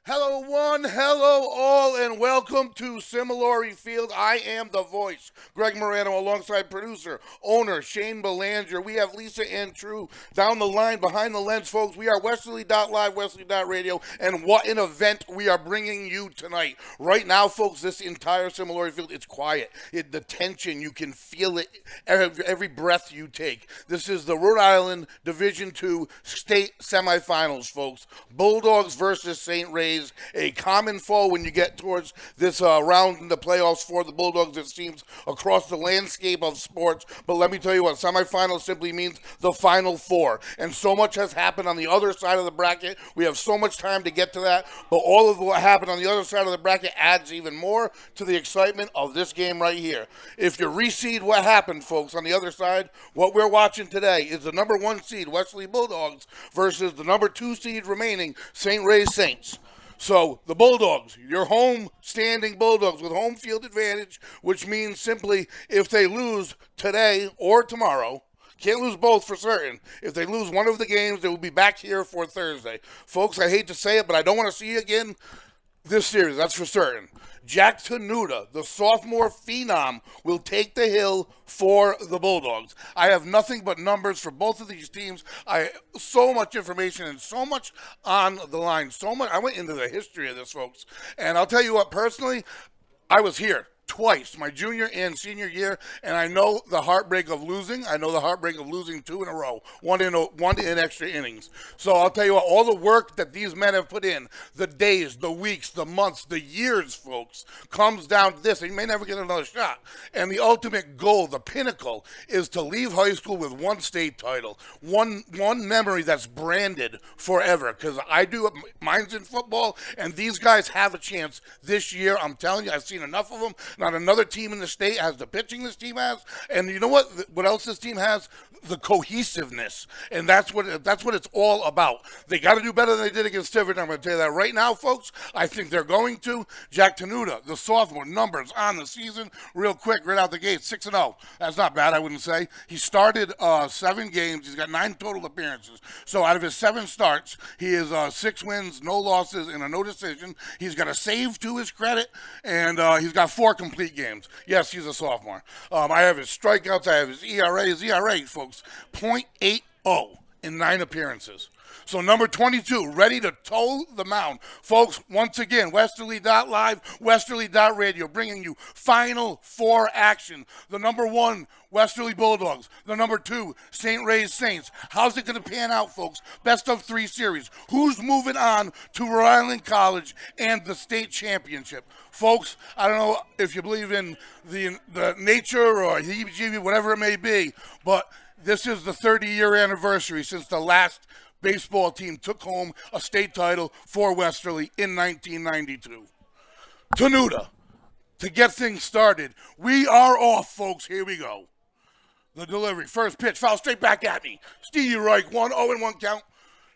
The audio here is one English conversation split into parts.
Hello, one, hello, all, and welcome to Similarity Field. I am the voice, Greg Morano, alongside producer, owner, Shane Belanger. We have Lisa and True down the line behind the lens, folks. We are Westerly.live, Westerly.radio, and what an event we are bringing you tonight. Right now, folks, this entire Similarity Field, it's quiet. The tension, you can feel it every breath you take. This is the Rhode Island Division II state semifinals, folks. Bulldogs versus St. Ray's, a common foe when you get towards this round in the playoffs for the Bulldogs, it seems, across the landscape of sports. But let me tell you what, semifinals simply means the final four. And so much has happened on the other side of the bracket. We have so much time to get to that. But all of what happened on the other side of the bracket adds even more to the excitement of this game right here. If you reseed what happened, folks, on the other side, what we're watching today is the number one seed, Westerly Bulldogs, versus the number two seed remaining, St. Ray's Saints. So the Bulldogs, your home standing Bulldogs with home field advantage, which means simply if they lose today or tomorrow, can't lose both for certain. If they lose one of the games, they will be back here for Thursday. Folks, I hate to say it, but I don't want to see you again this series, that's for certain. Jack Tenuta, the sophomore phenom, will take the hill for the Bulldogs. I have nothing but numbers for both of these teams. So much information and so much on the line. So much. I went into the history of this, folks. And I'll tell you what, personally, I was here twice, my junior and senior year, and I know the heartbreak of losing. I know the heartbreak of losing two in a row, one in extra innings. So I'll tell you what, all the work that these men have put in, the days, the weeks, the months, the years, folks, comes down to this. They may never get another shot. And the ultimate goal, the pinnacle, is to leave high school with one state title, one memory that's branded forever. Because I do, mine's in football, and these guys have a chance this year. I'm telling you, I've seen enough of them. Not another team in the state has the pitching this team has, and you know what? What else this team has? The cohesiveness, and that's what it's all about. They got to do better than they did against Tiverton. I'm going to tell you that right now, folks. I think they're going to. Jack Tenuta, the sophomore, numbers on the season, real quick, right out the gate, 6-0. That's not bad, I wouldn't say. He started 7 games. He's got 9 total appearances. So out of his 7 starts, he is 6 wins, no losses, and a no decision. He's got a save to his credit, and he's got 4 complete games. Yes, he's a sophomore. I have his strikeouts. I have his ERA. His ERA, folks, .80 in 9 appearances. So number 22, ready to toe the mound. Folks, once again, Westerly.live, Westerly.radio, bringing you Final Four action. The number 1, Westerly Bulldogs. The number 2, St. Ray's Saints. How's it going to pan out, folks? Best of 3 series. Who's moving on to Rhode Island College and the state championship? Folks, I don't know if you believe in the nature or heebie-jeebie, whatever it may be, but this is the 30-year anniversary since the last baseball team took home a state title for Westerly in 1992. Tenuta, to get things started, we are off, folks. Here we go. The delivery, first pitch, foul straight back at me. Stevie Reich, 1-0-1 count.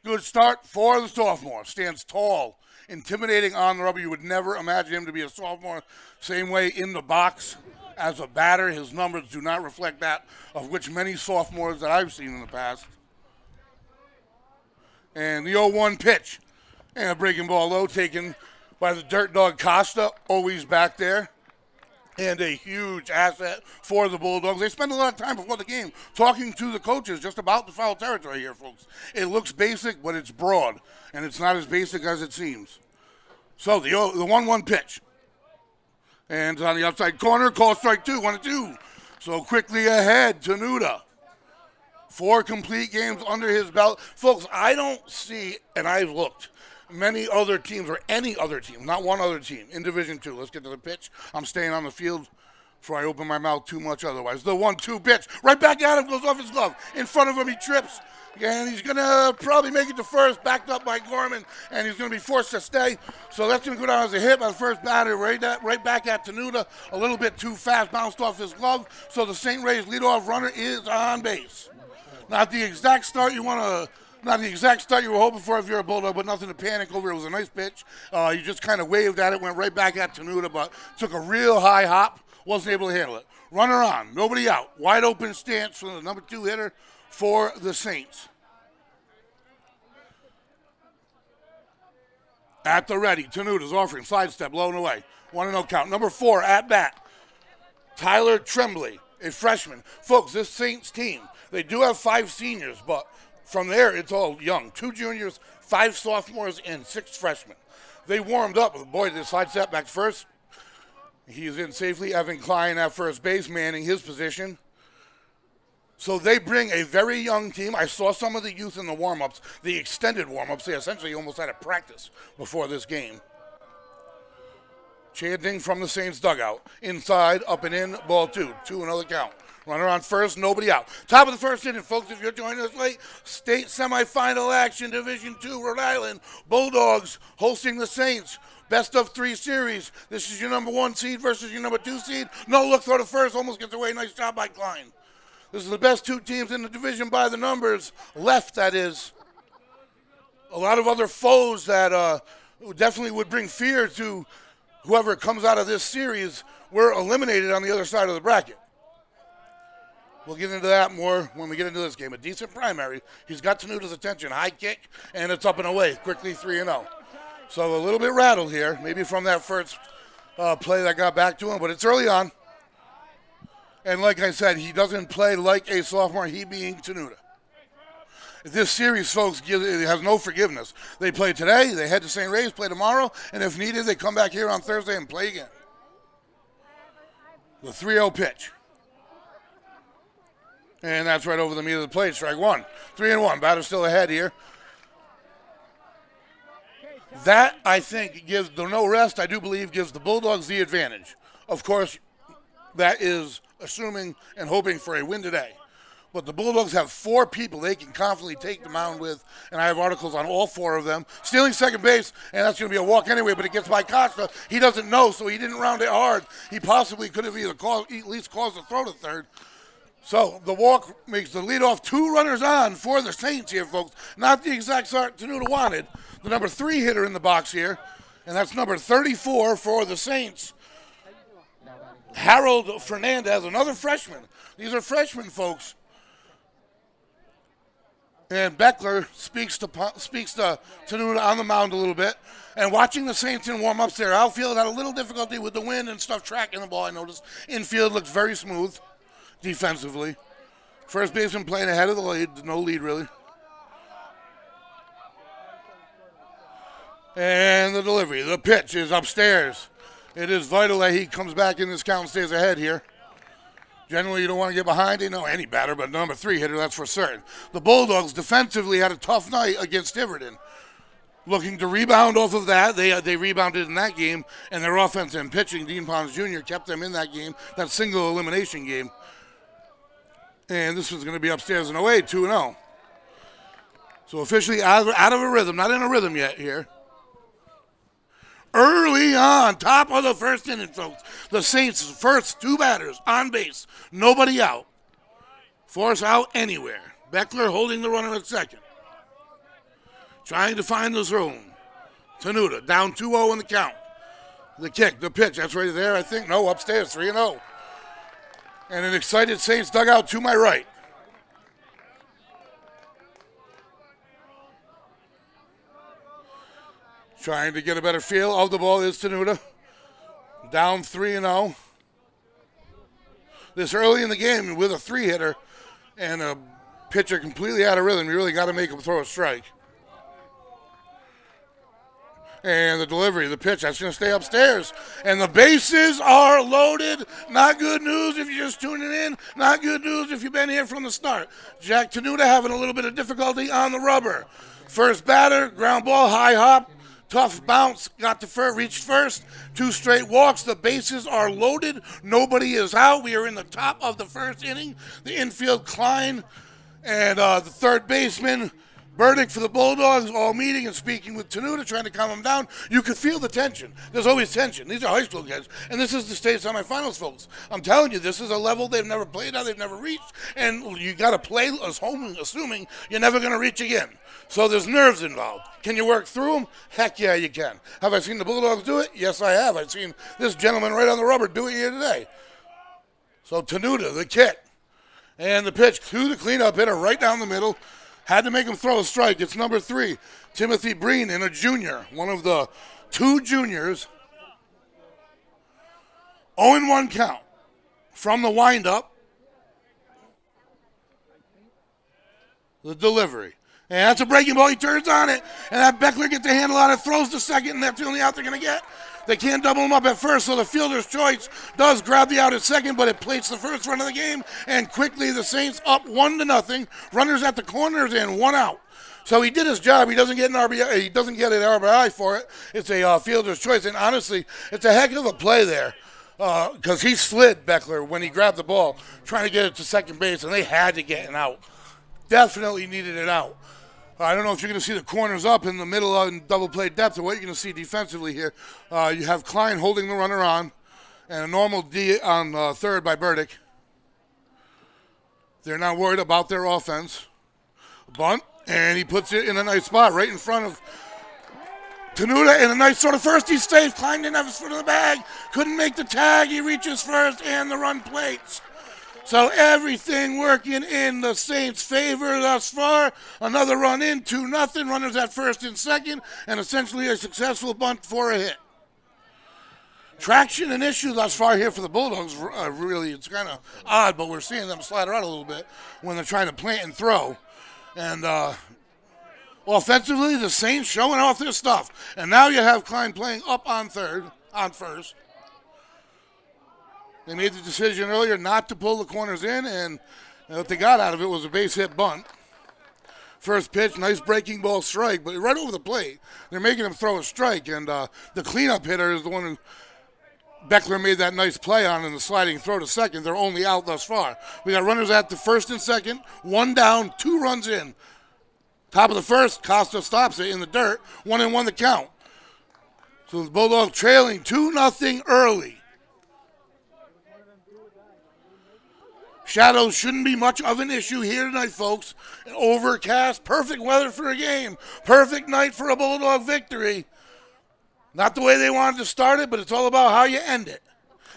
Good start for the sophomore. Stands tall, intimidating on the rubber. You would never imagine him to be a sophomore. Same way in the box as a batter. His numbers do not reflect that of which many sophomores that I've seen in the past. And the 0-1 pitch. And a breaking ball low taken by the dirt dog Costa, always back there. And a huge asset for the Bulldogs. They spend a lot of time before the game talking to the coaches just about the foul territory here, folks. It looks basic, but it's broad. And it's not as basic as it seems. So the 1-1 pitch. And on the outside corner, call strike 2, 1-2. So quickly ahead, Tenuta. 4 complete games under his belt. Folks, I don't see, and I've looked, many other teams or any other team, not one other team, in Division II. Let's get to the pitch. I'm staying on the field before I open my mouth too much otherwise. The 1-2 pitch. Right back at him, goes off his glove. In front of him, he trips. And he's going to probably make it to first, backed up by Gorman, and he's going to be forced to stay. So that's going to go down as a hit by the first batter, right back at Tenuta. A little bit too fast, bounced off his glove. So the St. Ray's leadoff runner is on base. Not the exact start you were hoping for if you're a Bulldog, but nothing to panic over. It was a nice pitch. You just kind of waved at it, went right back at Tenuta, but took a real high hop, wasn't able to handle it. Runner on, nobody out. Wide open stance from the number 2 hitter for the Saints. At the ready, Tenuda's offering sidestep, low and away. 1-0 count. Number 4 at bat, Tyler Tremblay, a freshman. Folks, this Saints team, they do have 5 seniors, but from there it's all young. 2 juniors, 5 sophomores, and 6 freshmen. They warmed up with the sidestep back first. He's in safely. Evan Klein at first base, manning his position. So they bring a very young team. I saw some of the youth in the warm-ups, the extended warm-ups. They essentially almost had a practice before this game. Chanting from the Saints dugout. Inside, up and in, ball 2. 2-0 count. Runner on first, nobody out. Top of the first inning, folks, if you're joining us late, state semifinal action, Division II, Rhode Island. Bulldogs hosting the Saints. Best of 3 series. This is your number 1 seed versus your number 2 seed. No look, throw to first, almost gets away. Nice job by Klein. This is the best 2 teams in the division by the numbers. Left, that is. A lot of other foes that definitely would bring fear to whoever comes out of this series were eliminated on the other side of the bracket. We'll get into that more when we get into this game. A decent primary. He's got Tenuda's attention. High kick, and it's up and away. Quickly 3-0. So a little bit rattled here, maybe from that first play that got back to him, but it's early on. And like I said, he doesn't play like a sophomore, he being Tenuta. This series, folks, has no forgiveness. They play today, they head to St. Ray's, play tomorrow, and if needed, they come back here on Thursday and play again. The 3-0 pitch. And that's right over the meat of the plate, strike 1. 3-1, batter still ahead here. That, I think, gives the no rest, I do believe, gives the Bulldogs the advantage. Of course, that is assuming and hoping for a win today. But the Bulldogs have 4 people they can confidently take the mound with, and I have articles on all 4 of them. Stealing second base, and that's going to be a walk anyway, but it gets by Costa. He doesn't know, so he didn't round it hard. He possibly could have either at least caused a throw to third. So the walk makes the leadoff 2 runners on for the Saints here, folks. Not the exact start Tenuta wanted. The number 3 hitter in the box here, and that's number 34 for the Saints. Harold Fernandez, another freshman. These are freshmen, folks. And Beckler speaks to Tenuta on the mound a little bit. And watching the Saints in warm-ups there, outfield had a little difficulty with the wind and stuff tracking the ball, I noticed. Infield looks very smooth defensively. First baseman playing ahead of the lead, no lead really. And the delivery, the pitch is upstairs. It is vital that he comes back in this count and stays ahead here. Generally, you don't want to get behind any batter, but number 3 hitter, that's for certain. The Bulldogs defensively had a tough night against Tiverton. Looking to rebound off of that. They rebounded in that game, and their offense and pitching, Dean Pons Jr., kept them in that game, that single elimination game. And this one's going to be upstairs and away, 2-0. So officially out of a rhythm, not in a rhythm yet here. Early on, top of the first inning, folks. The Saints' first 2 batters on base. Nobody out. Force out anywhere. Beckler holding the runner at second. Trying to find the zone. Tenuta down 2-0 in the count. The kick, the pitch, that's right there, I think. No, upstairs, 3-0. And an excited Saints dugout to my right. Trying to get a better feel of the ball is Tenuta. Down 3-0. This early in the game with a 3-hitter and a pitcher completely out of rhythm, you really got to make him throw a strike. And the delivery, the pitch, that's going to stay upstairs. And the bases are loaded. Not good news if you're just tuning in. Not good news if you've been here from the start. Jack Tenuta having a little bit of difficulty on the rubber. First batter, ground ball, high hop. Tough bounce, got to first, reached first. 2 straight walks. The bases are loaded. Nobody is out. We are in the top of the first inning. The infield, Klein, and the third baseman, Burdick for the Bulldogs, all meeting and speaking with Tenuta, trying to calm him down. You could feel the tension. There's always tension. These are high school kids, and this is the state semifinals, folks. I'm telling you, this is a level they've never played at, they've never reached, and you got to play assuming you're never going to reach again. So there's nerves involved. Can you work through them? Heck yeah, you can. Have I seen the Bulldogs do it? Yes, I have. I've seen this gentleman right on the rubber do it here today. So Tenuta, the kick, and the pitch to the cleanup hitter right down the middle. Had to make him throw a strike. It's number 3, Timothy Breen, and a junior, one of the 2 juniors. 0-1 count from the windup. The delivery. And that's a breaking ball. He turns on it, and that Beckler gets a handle on it, throws to second, and that's the only out they're going to get. They can't double him up at first, so the fielder's choice does grab the out at second, but it plates the first run of the game, and quickly the Saints up 1-0. Runners at the corners and 1 out. So he did his job. He doesn't get an RBI. He doesn't get an RBI for it. It's a fielder's choice, and honestly, it's a heck of a play there because he slid Beckler when he grabbed the ball, trying to get it to second base, and they had to get an out. Definitely needed it out. I don't know if you're going to see the corners up in the middle of double play depth or what you're going to see defensively here. You have Klein holding the runner on and a normal D on third by Burdick. They're not worried about their offense. Bunt, and he puts it in a nice spot right in front of Tenuta in a nice sort of first. He's safe. Klein didn't have his foot in the bag. Couldn't make the tag. He reaches first, and the run plates. So everything working in the Saints' favor thus far. Another run in, 2-0. Runners at first and second, and essentially a successful bunt for a hit. Traction an issue thus far here for the Bulldogs. Really, it's kind of odd, but we're seeing them slide around a little bit when they're trying to plant and throw. And offensively, the Saints showing off their stuff. And now you have Klein playing up on first. They made the decision earlier not to pull the corners in, and what they got out of it was a base hit bunt. First pitch, nice breaking ball strike, but right over the plate. They're making him throw a strike, and the cleanup hitter is the one who Beckler made that nice play on in the sliding throw to second. They're only out thus far. We got runners at the first and second, 1 down, 2 runs in. Top of the first, Costa stops it in the dirt, 1-1 the count. So the Bulldogs trailing 2-0 early. Shadows shouldn't be much of an issue here tonight, folks. Overcast, perfect weather for a game. Perfect night for a Bulldog victory. Not the way they wanted to start it, but it's all about how you end it.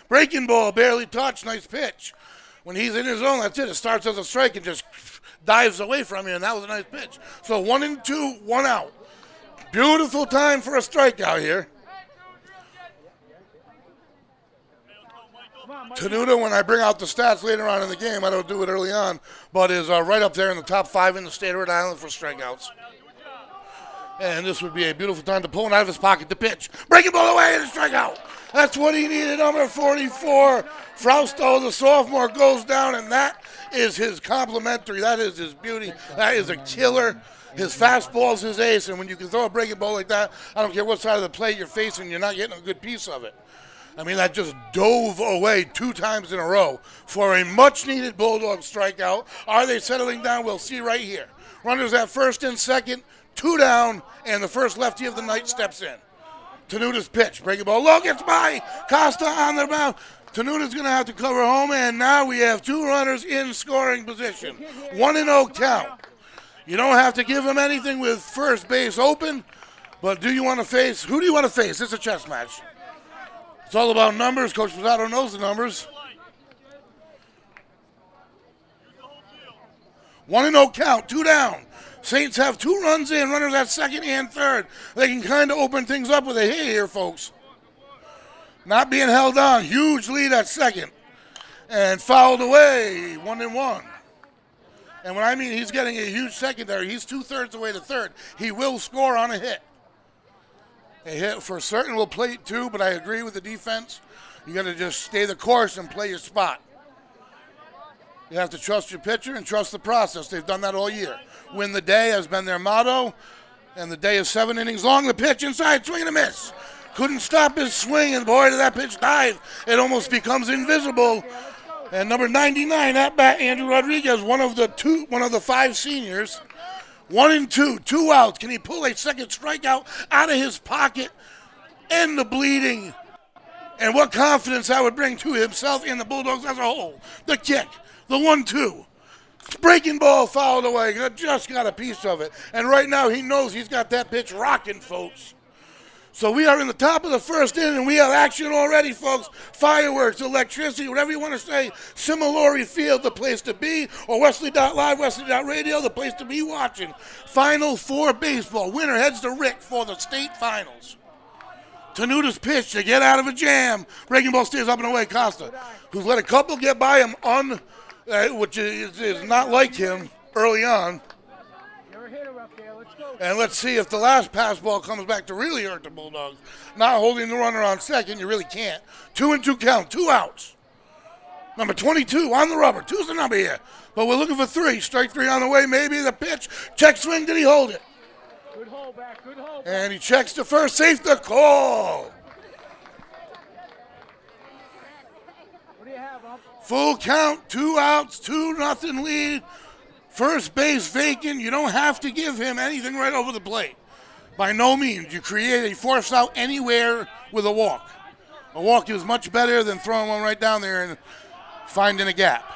Breaking ball, barely touched, nice pitch. When he's in his zone, that's it. It starts as a strike and just dives away from you, and that was a nice pitch. So 1-2, 1 out. Beautiful time for a strikeout here. Tenuta, when I bring out the stats later on in the game, I don't do it early on, but is right up there in the top 5 in the state of Rhode Island for strikeouts. And this would be a beautiful time to pull it out of his pocket to pitch. Breaking ball away and a strikeout. That's what he needed, number 44. Frausto, the sophomore, goes down, and that is his complimentary. That is his beauty. That is a killer. His fastball is his ace, and when you can throw a breaking ball like that, I don't care what side of the plate you're facing, you're not getting a good piece of it. I mean, that just dove away 2 times in a row for a much-needed Bulldog strikeout. Are they settling down? We'll see right here. Runners at first and second, 2 down, and the first lefty of the night steps in. Tenuta's pitch, breaking ball low, gets by. Costa on the mound. Tenuta's going to have to cover home, and now we have 2 runners in scoring position. 1-0 count. You don't have to give him anything with first base open, but do you want to face? Who do you want to face? It's a chess match. It's all about numbers. Coach Pizzato knows the numbers. 1-0 count, 2 down. Saints have 2 runs in, runners at second and third. They can kind of open things up with a hit here, folks. Not being held on. Huge lead at second. And fouled away, 1-1. And when I mean he's getting a huge secondary, he's 2/3 away to third. He will score on a hit. A hit for certain will plate 2, but I agree with the defense. You got to just stay the course and play your spot. You have to trust your pitcher and trust the process. They've done that all year. Win the day has been their motto, and the day is 7 innings long. The pitch inside, swing and a miss. Couldn't stop his swing, and boy, did that pitch dive. It almost becomes invisible. And number 99 at bat, Andrew Rodriguez, one of the 5 seniors. 1-2, 2 outs. Can he pull a second strikeout out of his pocket? End the bleeding. And what confidence that would bring to himself and the Bulldogs as a whole. The kick, the 1-2. Breaking ball fouled away. Just got a piece of it. And right now he knows he's got that pitch rocking, folks. So we are in the top of the first inning, and we have action already, folks. Fireworks, electricity, whatever you want to say. Similori Field, the place to be, or Westerly.live, Westerly.radio, the place to be watching. Final Four baseball. Winner heads to Rick for the state finals. Tenuta's pitch to get out of a jam. Breaking ball stays up and away. Costa, who's let a couple get by him, which is not like him early on. And let's see if the last pass ball comes back to really hurt the Bulldogs. Not holding the runner on second, you really can't. 2-2 count, 2 outs. Number 22 on the rubber. 2's the number here. But we're looking for 3. Strike 3 on the way, maybe the pitch. Check swing, did he hold it? Good hold back, good hold back. And he checks to first, safe the call. What do you have, Ump? Full count, 2 outs, 2-0 lead. First base vacant. You don't have to give him anything right over the plate. By no means. You create a force out anywhere with a walk. A walk is much better than throwing one right down there and finding a gap.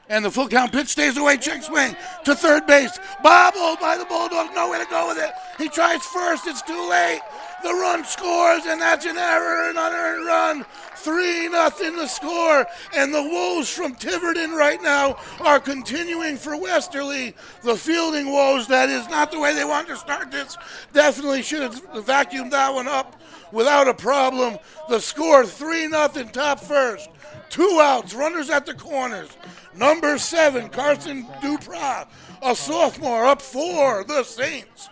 And the full count pitch stays away. Check swing to third base. Bobbled by the Bulldogs. Nowhere to go with it. He tries first. It's too late. The run scores, and that's an error, an unearned run. 3-0 the score, and the woes from Tiverton right now are continuing for Westerly. The fielding woes, that is not the way they want to start this. Definitely should have vacuumed that one up without a problem. The score, 3-0 top first. 2 outs, runners at the corners. Number 7, Carson Duprat, a sophomore, up 4, the Saints.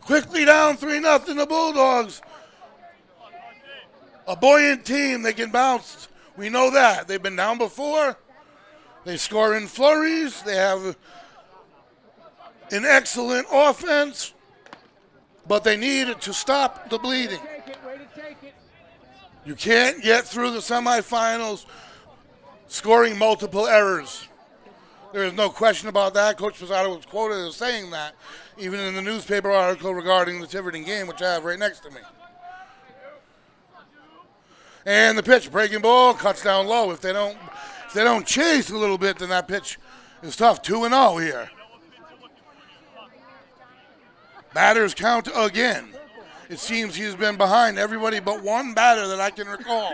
Quickly down 3-0 the Bulldogs. A buoyant team, they can bounce. We know that. They've been down before. They score in flurries. They have an excellent offense, but they need to stop the bleeding. You can't get through the semifinals scoring multiple errors. There is no question about that. Coach Posada was quoted as saying that, even in the newspaper article regarding the Tiverton game, which I have right next to me. And the pitch, breaking ball, cuts down low. If they don't chase a little bit, then that pitch is tough. 2-0 here. Batters count again. It seems he's been behind everybody but one batter that I can recall.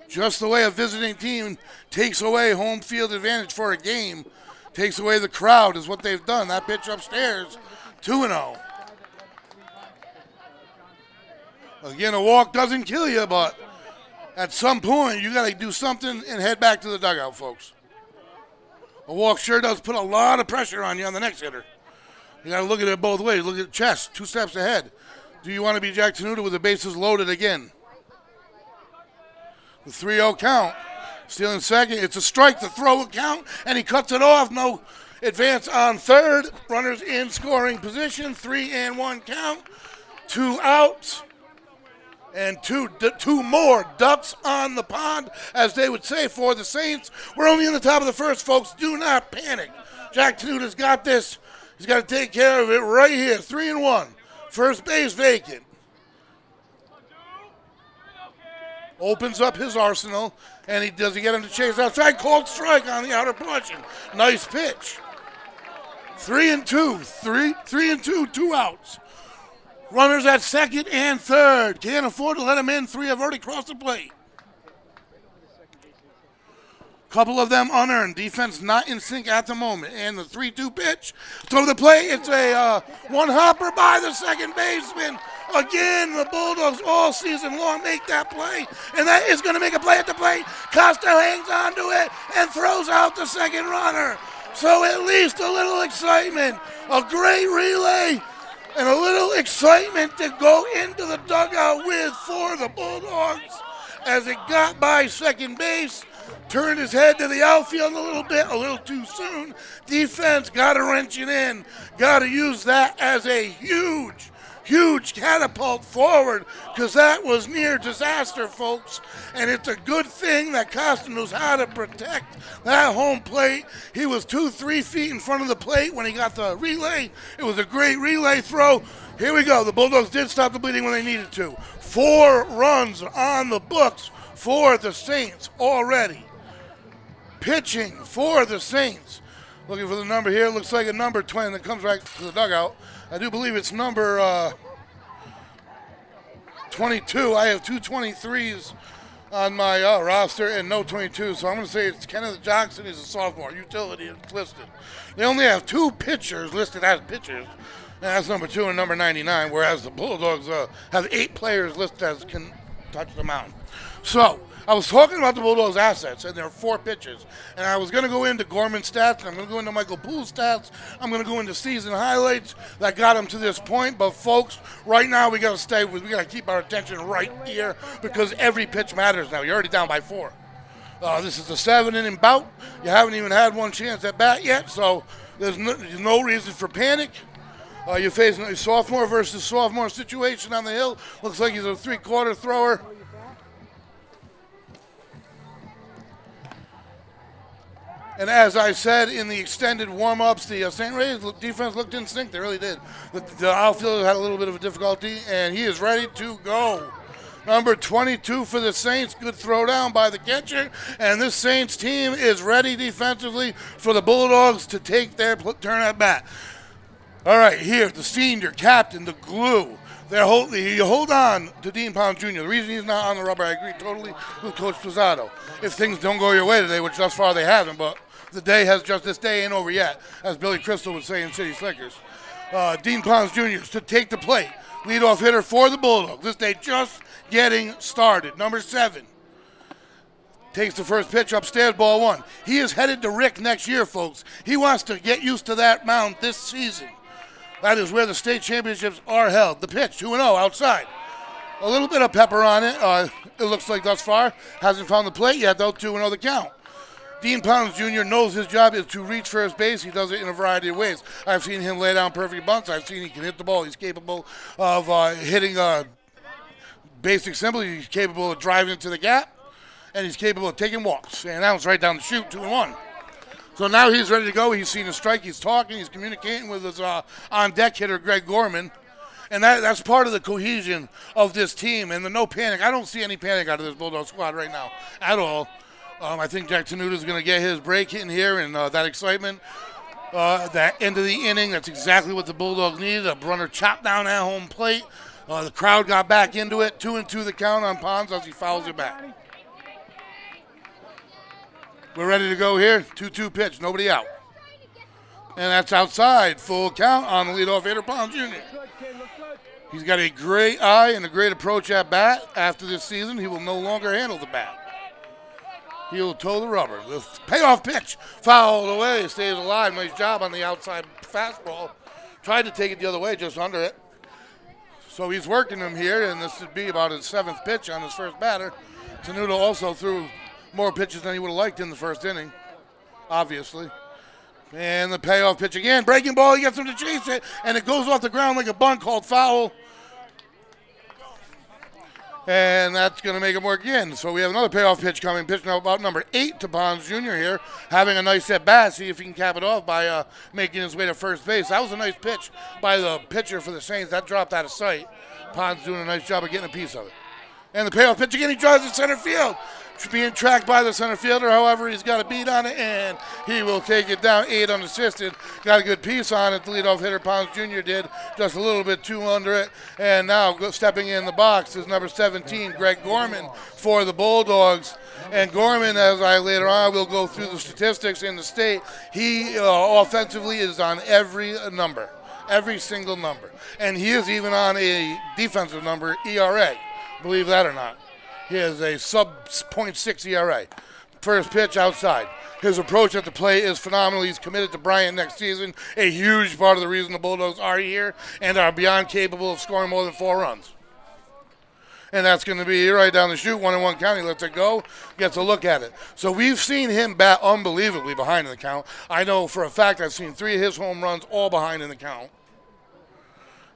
Just the way a visiting team takes away home field advantage for a game, takes away the crowd is what they've done. That pitch upstairs, 2-0. Again, a walk doesn't kill you, but at some point you got to do something and head back to the dugout, folks. A walk sure does put a lot of pressure on you on the next hitter. You got to look at it both ways. Look at the chest, 2 steps ahead. Do you want to be Jack Tenuta with the bases loaded again? The 3-0 count. Stealing second. It's a strike. The throw will count, and he cuts it off. No advance on third. Runners in scoring position. 3-1 count. 2 outs. And two more ducks on the pond, as they would say, for the Saints. We're only in the top of the first, folks. Do not panic. Jack Tenuta's got this. He's got to take care of it right here. 3-1. First base vacant. Opens up his arsenal, and he get him to chase outside. Called strike on the outer portion. Nice pitch. 3-2. 3-2, 2 outs. Runners at second and third. Can't afford to let them in. 3 have already crossed the plate. Couple of them unearned. Defense not in sync at the moment. And the 3-2 pitch to the plate. It's a one hopper by the second baseman. Again, the Bulldogs all season long make that play. And that is going to make a play at the plate. Costa hangs on to it and throws out the second runner. So at least a little excitement. A great relay. And a little excitement to go into the dugout with for the Bulldogs as it got by second base. Turned his head to the outfield a little too soon. Defense got to wrench it in. Got to use that as a huge catapult forward, because that was near disaster, folks. And it's a good thing that Costa knows how to protect that home plate. He was 2-3 feet in front of the plate when he got the relay. It was a great relay throw. Here we go. The Bulldogs did stop the bleeding when they needed to. 4 runs on the books for the Saints already. Pitching for the Saints. Looking for the number here. Looks like a number 20 that comes right to the dugout. I do believe it's number 22. I have two 23s on my roster and no 22, so I'm going to say it's Kenneth Johnson. He's a sophomore, utility listed. They only have two pitchers listed as pitchers, and that's number 2 and number 99, whereas the Bulldogs have 8 players listed as can touch the mound. So I was talking about the Bulldogs' assets, and there are 4 pitchers. And I was going to go into Gorman's stats, and I'm going to go into Michael Poole's stats. I'm going to go into season highlights that got him to this point. But folks, right now we got to keep our attention right here because every pitch matters now. You're already down by 4. This is the 7-inning bout. You haven't even had one chance at bat yet, so there's no reason for panic. You're facing a sophomore versus sophomore situation on the hill. Looks like he's a 3-quarter thrower. And as I said in the extended warm-ups, the St. Ray's defense looked in sync. They really did. The outfielder had a little bit of a difficulty, and he is ready to go. Number 22 for the Saints. Good throw down by the catcher. And this Saints team is ready defensively for the Bulldogs to take their turn at bat. All right, here, the senior captain, the glue. You hold on to Dean Pounds Jr. The reason he's not on the rubber, I agree totally with Coach Posado. If things don't go your way today, which thus far they haven't, but this day ain't over yet, as Billy Crystal would say in City Slickers. Dean Pounds Jr. to take the plate. Leadoff hitter for the Bulldogs. This day just getting started. Number 7. Takes the first pitch upstairs, ball 1. He is headed to Rick next year, folks. He wants to get used to that mound this season. That is where the state championships are held. The pitch, 2-0 outside. A little bit of pepper on it. It looks like thus far. Hasn't found the plate yet, though. 2-0 the count. Dean Pounds Jr. knows his job is to reach first base. He does it in a variety of ways. I've seen him lay down perfect bunts. I've seen he can hit the ball. He's capable of hitting basic simple. He's capable of driving into the gap. And he's capable of taking walks. And that was right down the chute, 2-1. So now he's ready to go. He's seen a strike. He's talking. He's communicating with his on-deck hitter, Greg Gorman. And that's part of the cohesion of this team and the no panic. I don't see any panic out of this Bulldog squad right now at all. I think Jack Tenuta is going to get his break in here and that excitement. That end of the inning, that's exactly what the Bulldogs needed. A runner chopped down at home plate. The crowd got back into it. 2-2 the count on Pons as he fouls it back. We're ready to go here. 2-2 pitch, nobody out. And that's outside. Full count on the leadoff hitter, Pounds Jr. He's got a great eye and a great approach at bat. After this season, he will no longer handle the bat. He'll toe the rubber. The payoff pitch fouled away. Stays alive. Nice job on the outside fastball. Tried to take it the other way, just under it. So he's working him here, and this would be about his 7th pitch on his first batter. Tenuta also threw more pitches than he would have liked in the first inning, obviously. And the payoff pitch again. Breaking ball, he gets him to chase it, and it goes off the ground like a bunt called foul. And that's going to make it work again. So we have another payoff pitch coming. Pitch now about number 8 to Pounds Jr. here. Having a nice at-bat. See if he can cap it off by making his way to first base. That was a nice pitch by the pitcher for the Saints. That dropped out of sight. Pounds doing a nice job of getting a piece of it. And the payoff pitch again. He drives it center field. Being tracked by the center fielder. However, he's got a beat on it, and he will take it down 8 unassisted. Got a good piece on it. The leadoff hitter, Pounds Jr. did just a little bit too under it. And now stepping in the box is number 17, Greg Gorman, for the Bulldogs. And Gorman, as I later on will go through the statistics in the state, he offensively is on every number, every single number. And he is even on a defensive number, ERA, believe that or not. He has a sub-.6 ERA. First pitch outside. His approach at the plate is phenomenal. He's committed to Bryant next season. A huge part of the reason the Bulldogs are here and are beyond capable of scoring more than 4 runs. And that's going to be right down the chute. 1-1 count. He lets it go. Gets a look at it. So we've seen him bat unbelievably behind in the count. I know for a fact I've seen 3 of his home runs all behind in the count.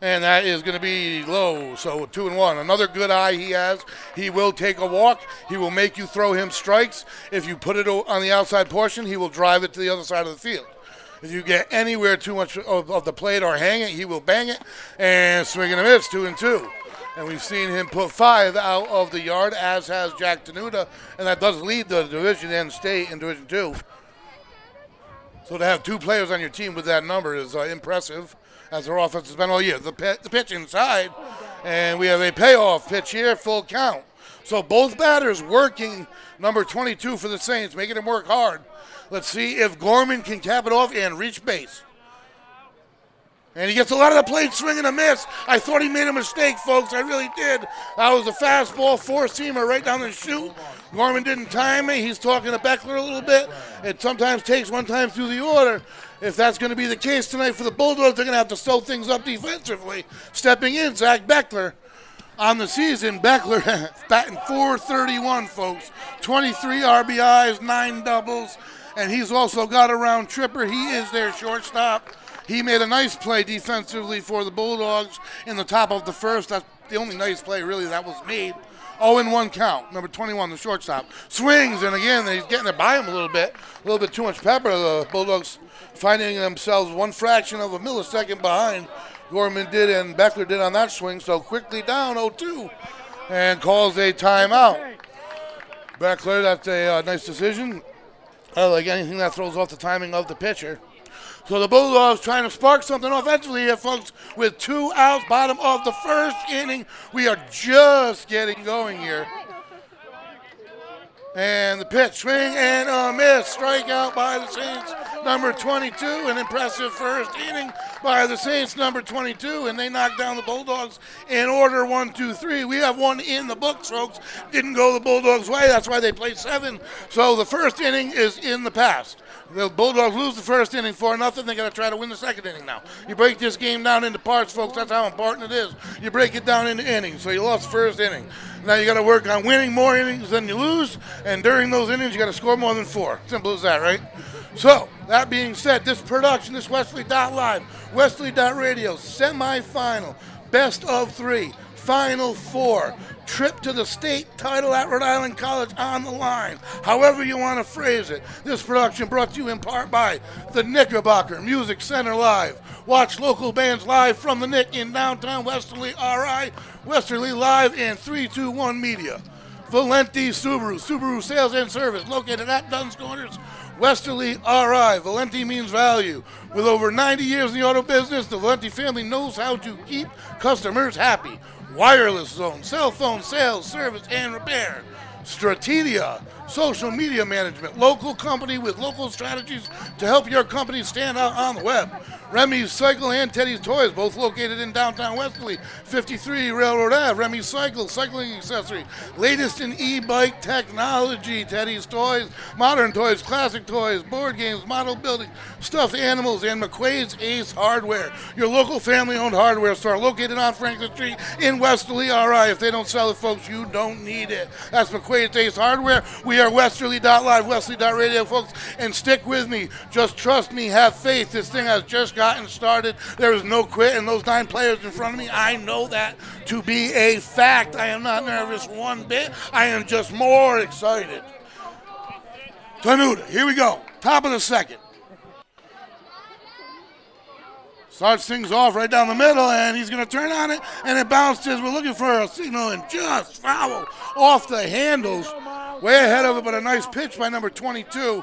And that is going to be low. So 2-1. Another good eye he has. He will take a walk. He will make you throw him strikes. If you put it on the outside portion, he will drive it to the other side of the field. If you get anywhere too much of the plate or hang it, he will bang it. And swing and a miss, 2-2. And we've seen him put 5 out of the yard, as has Jack Tenuta. And that does lead the division and state in Division 2. So to have 2 players on your team with that number is impressive, as their offense has been all year. The pitch inside, And we have a payoff pitch here, full count. So both batters working number 22 for the Saints, making him work hard. Let's see if Gorman can cap it off and reach base. And he gets a lot of the plate, swing and a miss. I thought he made a mistake, folks. I really did. That was a fastball, four-seamer right down the chute. Gorman didn't time me. He's talking to Beckler a little bit. It sometimes takes one time through the order. If that's going to be the case tonight for the Bulldogs, they're going to have to sew things up defensively. Stepping in, Zach Beckler. On the season, Beckler batting .431, folks. 23 RBIs, 9 doubles, and he's also got a round tripper. He is their shortstop. He made a nice play defensively for the Bulldogs in the top of the first. That's the only nice play, really, that was made. 0-1 count, number 21, the shortstop. Swings, and again, he's getting it by him a little bit too much pepper. The Bulldogs finding themselves one fraction of a millisecond behind. Gorman did and Beckler did on that swing, so quickly down 0-2 and calls a timeout. Beckler, that's a nice decision. I like anything that throws off the timing of the pitcher. So the Bulldogs trying to spark something offensively here, folks, with 2 outs, bottom of the first inning. We are just getting going here. And the pitch, swing and a miss. Strikeout by the Saints, number 22. An impressive first inning by the Saints, number 22. And they knock down the Bulldogs in order 1, 2, 3. We have one in the books, folks. Didn't go the Bulldogs' way. That's why they played 7. So the first inning is in the past. The Bulldogs lose the first inning 4-0. They got to try to win the second inning now. You break this game down into parts, folks. That's how important it is. You break it down into innings. So you lost the first inning. Now you got to work on winning more innings than you lose. And during those innings, you got to score more than 4. Simple as that, right? So, that being said, this production, this Westerly.live, Westerly.radio, semifinal, best of 3, final 4, trip to the state title at Rhode Island College on the line. However you want to phrase it. This production brought to you in part by the Knickerbocker Music Center Live. Watch local bands live from the Nick in downtown Westerly, RI, Westerly Live, and 321 Media. Valenti Subaru Sales and Service, located at Dunn's Corners, Westerly, RI. Valenti means value. With over 90 years in the auto business, the Valenti family knows how to keep customers happy. Wireless Zone, cell phone sales, service, and repair. Strategia, social media management, local company with local strategies to help your company stand out on the web. Remy's Cycle and Teddy's Toys, both located in downtown Westerly, 53 Railroad Ave. Remy's Cycle, cycling accessory, latest in e-bike technology. Teddy's Toys, modern toys, classic toys, board games, model building, stuffed animals, and McQuaid's Ace Hardware, your local family-owned hardware store located on Franklin Street in Westerly, RI. If they don't sell it, folks, you don't need it. That's McQuaid's Ace Hardware. We are Westerly.live, Westerly.radio, folks, and stick with me. Just trust me, have faith. This thing has just gotten started. There is no quit, and those 9 players in front of me, I know that to be a fact. I am not nervous one bit. I am just more excited. Tenuta, here we go. Top of the second. Starts things off right down the middle, and he's going to turn on it, and it bounces. We're looking for a signal, and just foul off the handles. Way ahead of it, but a nice pitch by number 22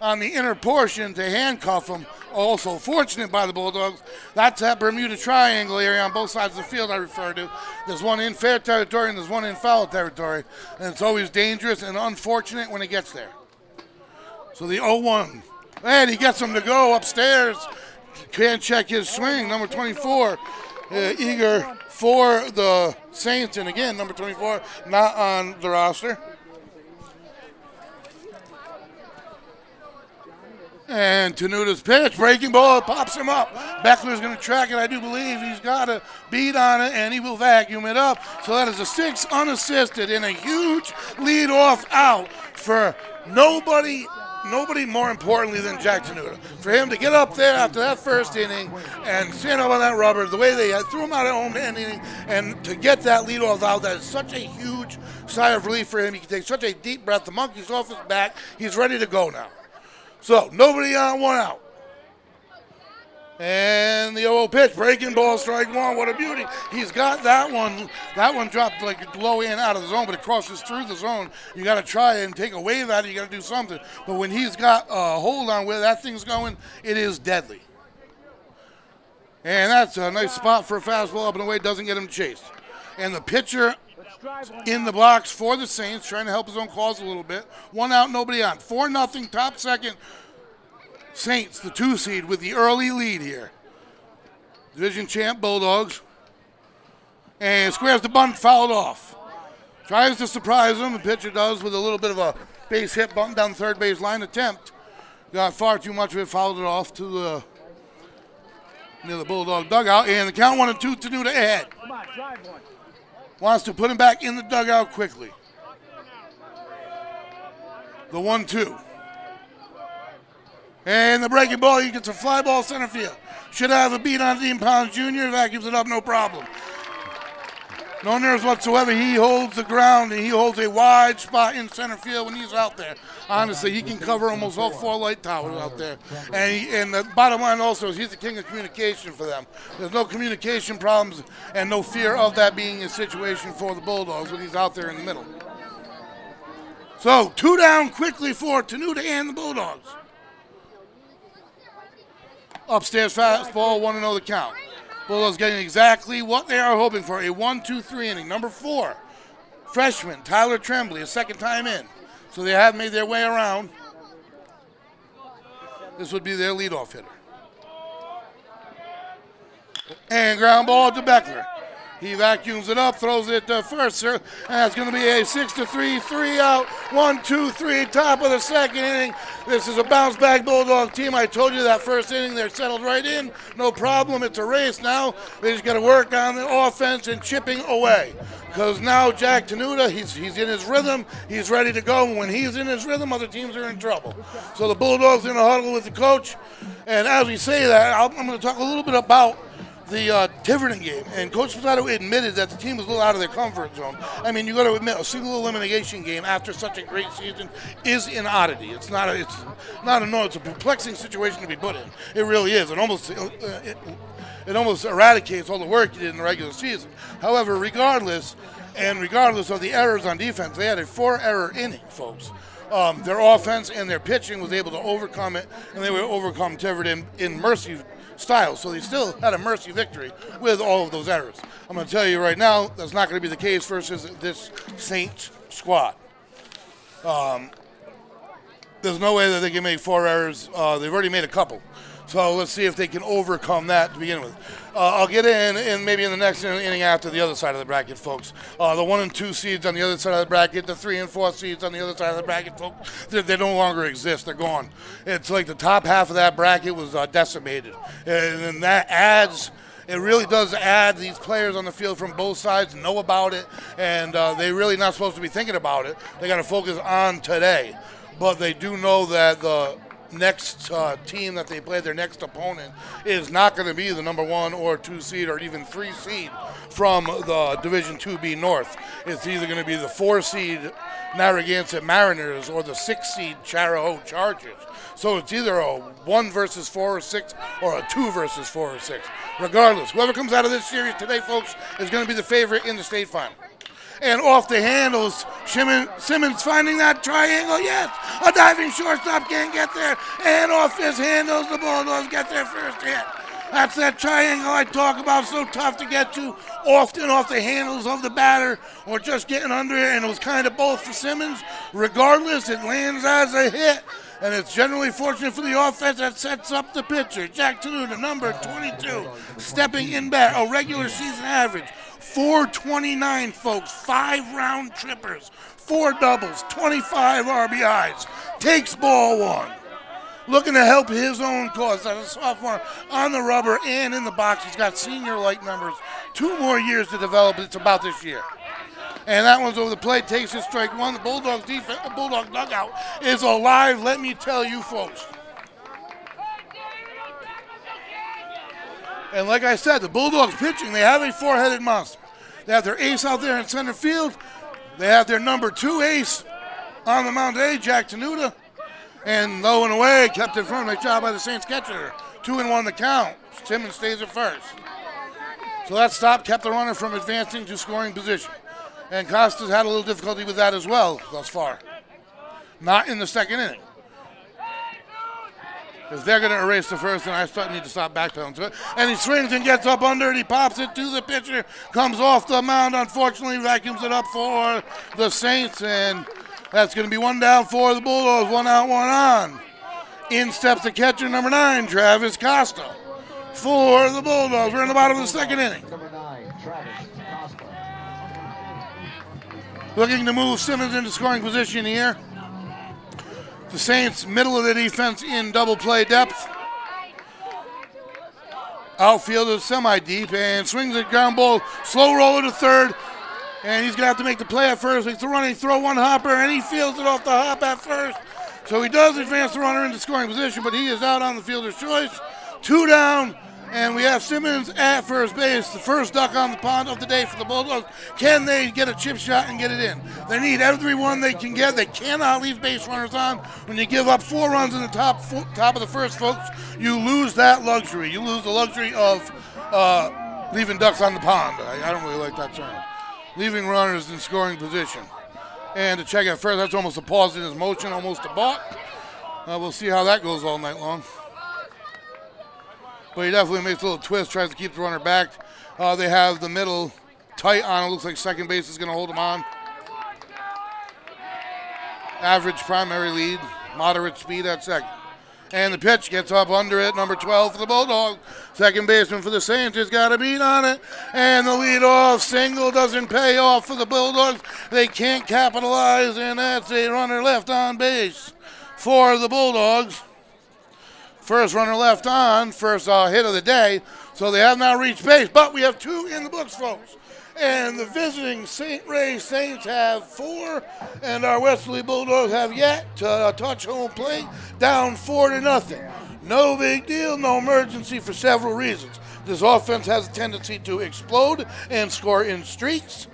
on the inner portion to handcuff him. Also fortunate by the Bulldogs. That's that Bermuda Triangle area on both sides of the field I refer to. There's one in fair territory and there's one in foul territory. And it's always dangerous and unfortunate when it gets there. So the 0-1. And he gets him to go upstairs. Can't check his swing. Number 24, eager for the Saints. And again, number 24, not on the roster. And Tenuta's pitch, breaking ball, pops him up. Beckler's going to track it, I do believe. He's got a beat on it, and he will vacuum it up. So that is a 6 unassisted and a huge leadoff out for nobody more importantly than Jack Tenuta. For him to get up there after that first inning and stand up on that rubber, the way they threw him out at home inning, and to get that leadoff out, that is such a huge sigh of relief for him. He can take such a deep breath. The monkey's off his back. He's ready to go now. So, nobody on, 1 out. And the 0 pitch, breaking ball, strike 1. What a beauty. He's got that one. That one dropped like low in out of the zone, but it crosses through the zone. You got to try and take a wave at it. You got to do something. But when he's got a hold on where that thing's going, it is deadly. And that's a nice spot for a fastball up and away. Doesn't get him chased. And the pitcher Let's drive one. in the box for the Saints, trying to help his own cause a little bit. 1 out, nobody on. 4-0, top second. Saints, the 2 seed, with the early lead here. Division champ Bulldogs. And squares the bunt, fouled off. Tries to surprise him. The pitcher does with a little bit of a base hit bunt down the third base line attempt. Got far too much of it, fouled it off to the near the Bulldog dugout. And the count 1-2, Tenuta ahead. Come on, drive one. Wants to put him back in the dugout quickly. The 1-2. And the breaking ball, he gets a fly ball center field. Should have a beat on Dean Pounds Jr. That gives it up, no problem. No nerves whatsoever. He holds the ground, and he holds a wide spot in center field when he's out there. Honestly, he can cover almost all 4 light towers out there. And the bottom line also is he's the king of communication for them. There's no communication problems and no fear of that being a situation for the Bulldogs when he's out there in the middle. So 2 down quickly for Tenuta and the Bulldogs. Upstairs fastball, 1-0 the count. Bulldogs getting exactly what they are hoping for, a 1-2-3 inning. Number 4, freshman Tyler Tremblay, a second time in. So they have made their way around. This would be their leadoff hitter. And ground ball to Beckler. He vacuums it up, throws it to first, sir. And it's going to be a 6-3, 3 out, 1-2-3, top of the second inning. This is a bounce back Bulldog team. I told you that first inning, they're settled right in. No problem. It's a race now. They just got to work on the offense and chipping away. Because now Jack Tenuta, he's in his rhythm. He's ready to go. When he's in his rhythm, other teams are in trouble. So the Bulldogs in a huddle with the coach. And as we say that, I'm going to talk a little bit about the Tiverton game, and Coach Potato admitted that the team was a little out of their comfort zone. I mean, you got to admit, a single elimination game after such a great season is an oddity. It's not a perplexing situation to be put in. It really is. It almost eradicates all the work you did in the regular season. However, regardless of the errors on defense, they had a 4-error inning, folks. Their offense and their pitching was able to overcome it, and they would overcome Tiverton in mercy style. So they still had a mercy victory with all of those errors. I'm going to tell you right now, that's not going to be the case versus this Saints squad. There's no way that they can make 4 errors. They've already made a couple. So let's see if they can overcome that to begin with. I'll get in maybe in the next inning after the other side of the bracket, folks. The 1 and 2 seeds on the other side of the bracket, the 3 and 4 seeds on the other side of the bracket, folks, they no longer exist. They're gone. It's like the top half of that bracket was decimated. And that adds, it really does add these players on the field from both sides know about it, and they're really not supposed to be thinking about it. They got to focus on today. But they do know that the next team that they play, their next opponent, is not going to be the number 1 or 2 seed or even 3 seed from the Division 2B North. It's either going to be the 4 seed Narragansett Mariners or the 6 seed Charahoe Chargers. So it's either a 1 versus 4 or 6 or a 2 versus 4 or 6. Regardless, whoever comes out of this series today, folks, is going to be the favorite in the state final. And off the handles, Simmons finding that triangle. Yes, a diving shortstop can't get there. And off his handles, the Bulldogs get their first hit. That's that triangle I talk about, so tough to get to, often off the handles of the batter or just getting under it, and it was kind of both for Simmons. Regardless, it lands as a hit, and it's generally fortunate for the offense that sets up the pitcher. Jack Tenuta, number 22, stepping in bat, a regular season average. 429, folks, 5 round trippers, 4 doubles, 25 RBIs, takes ball 1. Looking to help his own cause as a sophomore on the rubber and in the box. He's got senior-like numbers, 2 more years to develop. It's about this year. And that one's over the plate, takes his strike 1. The Bulldog defense, the Bulldog dugout is alive, let me tell you, folks. And like I said, the Bulldogs pitching, they have a 4-headed monster. They have their ace out there in center field. They have their number 2 ace on the mound today, Jack Tenuta. And low and away, kept in front. Nice job by the Saints catcher. 2-1 the count. Simmons stays at first. So that stop kept the runner from advancing to scoring position. And Costas had a little difficulty with that as well thus far. Not in the second inning. If they're going to erase the first, then I need to stop backpedaling to it. And he swings and gets up under it. He pops it to the pitcher. Comes off the mound, unfortunately, vacuums it up for the Saints. And that's going to be one down for the Bulldogs. 1 out, 1 on. In steps the catcher, number 9, Travis Costa. For the Bulldogs. We're in the bottom of the second inning. Number 9, Travis Costa. Looking to move Simmons into scoring position here. The Saints, middle of the defense in double play depth. Outfielder semi-deep and swings a ground ball, slow roller to third. And he's going to have to make the play at first. He's running, throw one hopper, and he fields it off the hop at first. So he does advance the runner into scoring position, but he is out on the fielder's choice. 2 down, and we have Simmons at first base. The first duck on the pond of the day for the Bulldogs. Can they get a chip shot and get it in? They need every one they can get. They cannot leave base runners on. When you give up 4 runs in the top of the first, folks, you lose that luxury. You lose the luxury of leaving ducks on the pond. I don't really like that term. Leaving runners in scoring position. And to check at first, that's almost a pause in his motion, almost a balk. We'll see how that goes all night long. But he definitely makes a little twist, tries to keep the runner back. They have the middle tight on. It looks like second base is going to hold him on. Average primary lead, moderate speed at second. And the pitch gets up under it, number 12 for the Bulldogs. Second baseman for the Saints has got a beat on it. And the leadoff single doesn't pay off for the Bulldogs. They can't capitalize, and that's a runner left on base for the Bulldogs. First runner left on, first hit of the day. So they have not reached base, but we have 2 in the books, folks. And the visiting St. Ray Saints have 4, and our Westerly Bulldogs have yet to touch home plate, down 4-0. No big deal, no emergency for several reasons. This offense has a tendency to explode and score in streaks.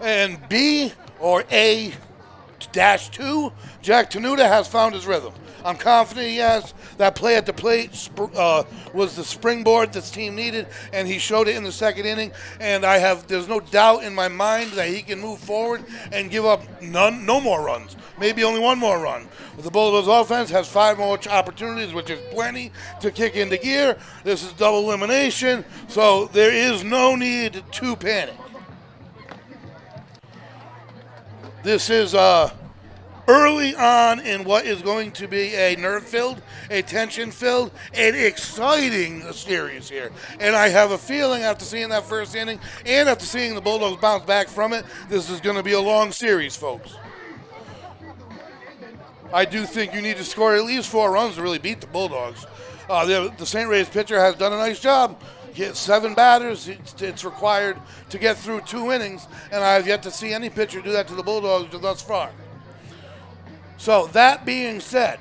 And B, or A-2, Jack Tenuta has found his rhythm. I'm confident he has. That play at the plate was the springboard this team needed, and he showed it in the second inning. And there's no doubt in my mind that he can move forward and give up no more runs, maybe only 1 more run. The Bulldogs offense has 5 more opportunities, which is plenty to kick into gear. This is double elimination, so there is no need to panic. This is early on in what is going to be a nerve-filled, a tension-filled, an exciting series here. And I have a feeling after seeing that first inning and after seeing the Bulldogs bounce back from it, this is going to be a long series, folks. I do think you need to score at least 4 runs to really beat the Bulldogs. The St. Ray's pitcher has done a nice job. He hit 7 batters. It's required to get through 2 innings, and I have yet to see any pitcher do that to the Bulldogs thus far. So that being said,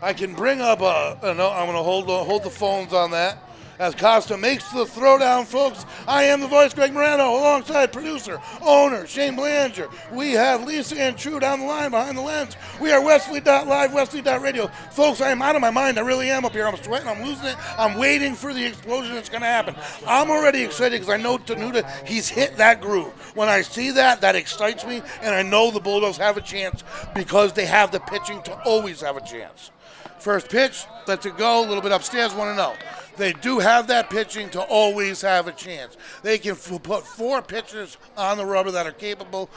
I can bring up I'm going to hold the phones on that. As Costa makes the throwdown, folks, I am the voice, Greg Morano, alongside producer, owner, Shane Belanger. We have Lisa and True down the line behind the lens. We are Westerly.live, Westerly.radio. Folks, I am out of my mind. I really am up here. I'm sweating. I'm losing it. I'm waiting for the explosion that's going to happen. I'm already excited because I know Tenuta, he's hit that groove. When I see that, that excites me, and I know the Bulldogs have a chance because they have the pitching to always have a chance. First pitch, lets it go, a little bit upstairs, 1-0. They do have that pitching to always have a chance. They can put 4 pitchers on the rubber that are capable.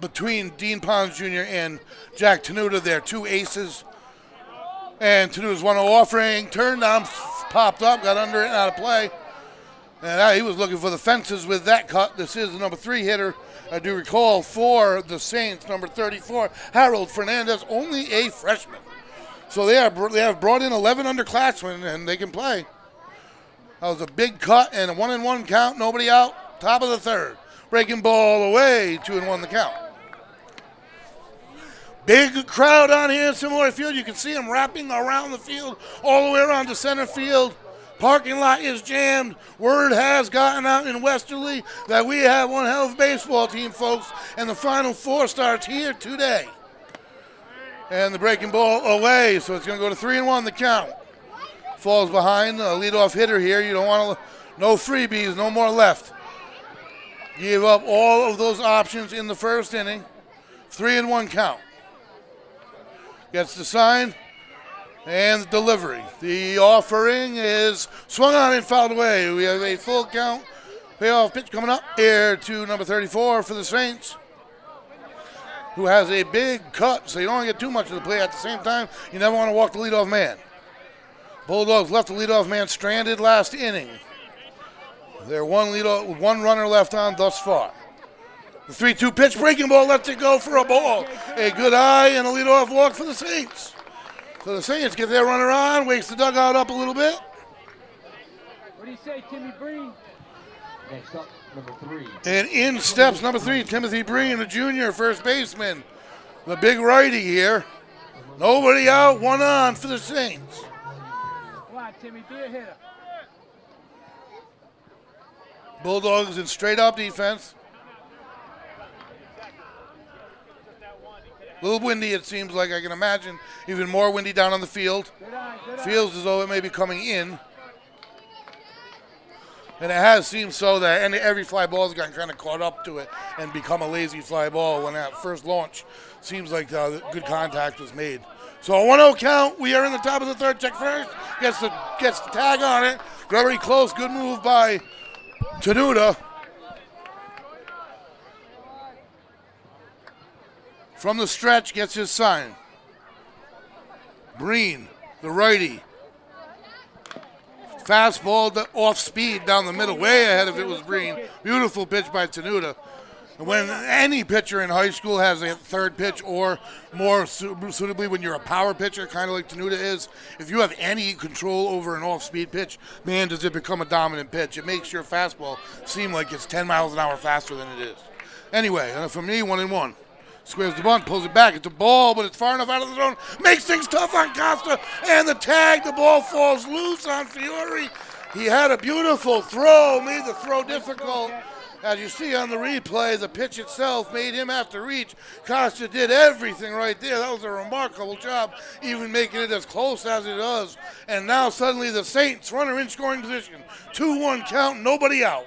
Between Dean Pons Jr. and Jack Tenuta, they're 2 aces. And Tenuta's 1-0 offering, turned on, popped up, got under it, and out of play. And he was looking for the fences with that cut. This is the number 3 hitter, I do recall, for the Saints, number 34, Harold Fernandez, only a freshman. So they have brought in 11 underclassmen, and they can play. That was a big cut and a 1-1 count, nobody out, top of the 3rd. Breaking ball away, 2-1 the count. Big crowd on here in Semifinals Field. You can see them wrapping around the field, all the way around to center field. Parking lot is jammed. Word has gotten out in Westerly that we have one hell of a baseball team, folks, and the Final 4 starts here today. And the breaking ball away, so it's going to go to 3-1 the count. Falls behind the leadoff hitter here. You don't want to, no freebies, no more left. Give up all of those options in the first inning. 3-1 count. Gets the sign. And the delivery. The offering is swung on and fouled away. We have a full count payoff pitch coming up here to number 34 for the Saints, who has a big cut, so you don't get too much of the play. At the same time, you never want to walk the leadoff man. Bulldogs left the leadoff man stranded last inning. They're one runner left on thus far. The 3-2 pitch, breaking ball, lets it go for a ball. A good eye and a leadoff walk for the Saints. So the Saints get their runner on, wakes the dugout up a little bit. What do you say, Timmy Breen? Next up, number 3. And in steps number 3, Timothy Breen, the junior first baseman. The big righty here. Nobody out, one on for the Saints. Come on, Timmy, be a hitter. Bulldogs in straight up defense. A little windy, it seems like. I can imagine even more windy down on the field. Good eye, good eye. Feels as though it may be coming in. And it has seemed so that every fly ball has gotten kind of caught up to it and become a lazy fly ball when that first launch seems like good contact was made. So a 1-0 count. We are in the top of the third. Check first. Gets the tag on it. Very close. Good move by Tenuta. From the stretch, gets his sign. Breen, the righty. Fastball off speed down the middle, way ahead if it was Breen. Beautiful pitch by Tenuta. And when any pitcher in high school has a third pitch, or more suitably when you're a power pitcher, kind of like Tenuta is, if you have any control over an off-speed pitch, man, does it become a dominant pitch. It makes your fastball seem like it's 10 miles an hour faster than it is. Anyway, for me, 1-1. Squares the bunt, pulls it back. It's a ball, but it's far enough out of the zone. Makes things tough on Costa. And the tag, the ball falls loose on Fiore. He had a beautiful throw, made the throw difficult. As you see on the replay, the pitch itself made him have to reach. Costa did everything right there. That was a remarkable job, even making it as close as it does. And now suddenly the Saints, runner in scoring position. 2-1 count, nobody out.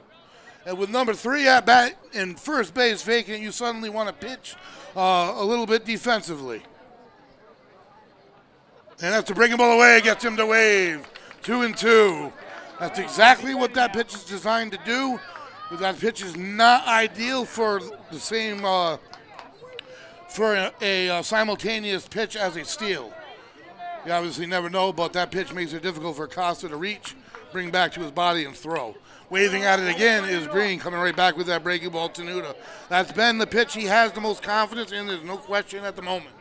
And with number 3 at bat and first base vacant, you suddenly want to pitch a little bit defensively. And that's the breaking ball away, gets him to wave. 2-2. That's exactly what that pitch is designed to do. But that pitch is not ideal for the same, for a simultaneous pitch as a steal. You obviously never know, but that pitch makes it difficult for Costa to reach, bring back to his body, and throw. Waving at it again is Breen, coming right back with that breaking ball to Tenuta. That's been the pitch he has the most confidence in. There's no question at the moment.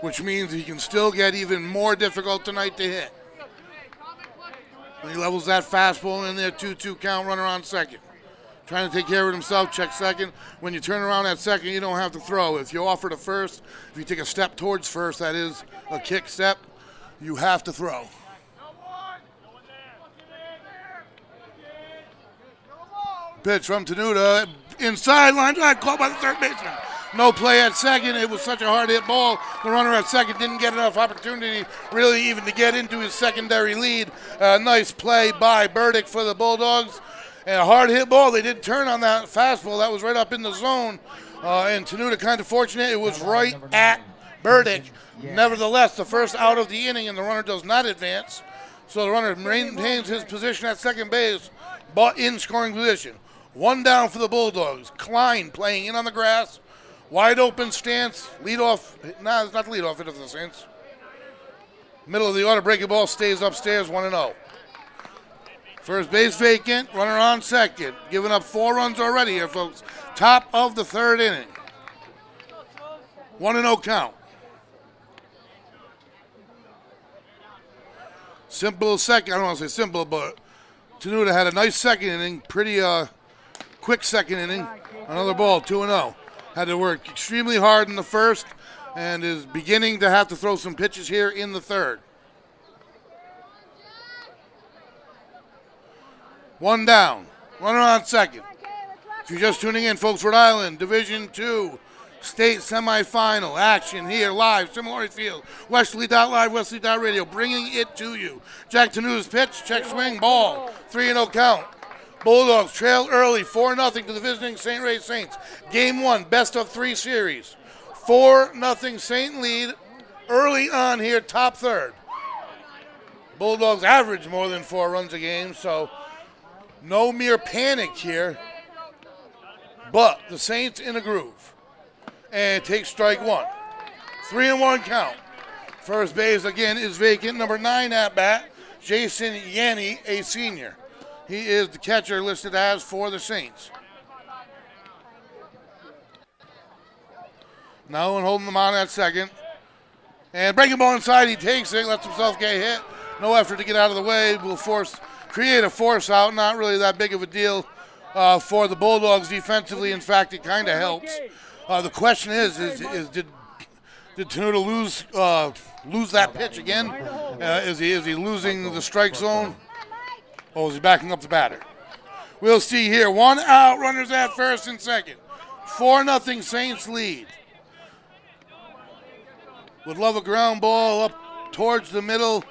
Which means he can still get even more difficult tonight to hit. When he levels that fastball in there, 2-2 count, runner on second. Trying to take care of it himself, check second. When you turn around at second, you don't have to throw. If you offer to first, if you take a step towards first, that is a kick step, you have to throw. Pitch from Tenuta, inside line drive, caught by the third baseman. No play at second. It was such a hard hit ball. The runner at second didn't get enough opportunity really even to get into his secondary lead. Nice play by Burdick for the Bulldogs. And a hard hit ball. They did turn on that fastball. That was right up in the zone. And Tenuta kind of fortunate. It was right at Burdick. Nevertheless, the first out of the inning and the runner does not advance. So the runner maintains his position at second base, but in scoring position. One down for the Bulldogs. Klein playing in on the grass. Wide open stance. Lead off. Nah, it's not the lead off hitter for the Saints. Middle of the order. Breaking ball stays upstairs 1-0. First base vacant. Runner on second. Giving up 4 runs already here, folks. Top of the third inning. 1-0 count. Simple second. I don't want to say simple, but Tenuta had a nice second inning. Pretty quick second inning. Another ball, 2-0. Had to work extremely hard in the first and is beginning to have to throw some pitches here in the third. One down. Runner on second. If you're just tuning in, folks, Rhode Island, Division II State Semifinal action here live, Semifinals Field, Westerly.live, Westerly.radio, bringing it to you. Jack Tenuta's pitch, check swing, ball, 3-0 count. Bulldogs trail early, 4-0 to the visiting St. Ray Saints. Game 1, best of 3 series. 4-0 Saint lead early on here, top third. Bulldogs average more than 4 runs a game, so no mere panic here. But the Saints in a groove. And take strike one. 3-1 count. First base again is vacant. Number 9 at bat, Jason Yanni, a senior. He is the catcher listed as for the Saints. No one holding them on at second. And breaking ball inside, he takes it, lets himself get hit. No effort to get out of the way. Will create a force out. Not really that big of a deal for the Bulldogs defensively. In fact, it kind of helps. The question is did Tenuta lose that pitch again? Is he losing the strike zone? Or is he backing up the batter? We'll see here. 1 out, runners at first and second. 4-0 Saints lead. Would love a ground ball up towards the middle.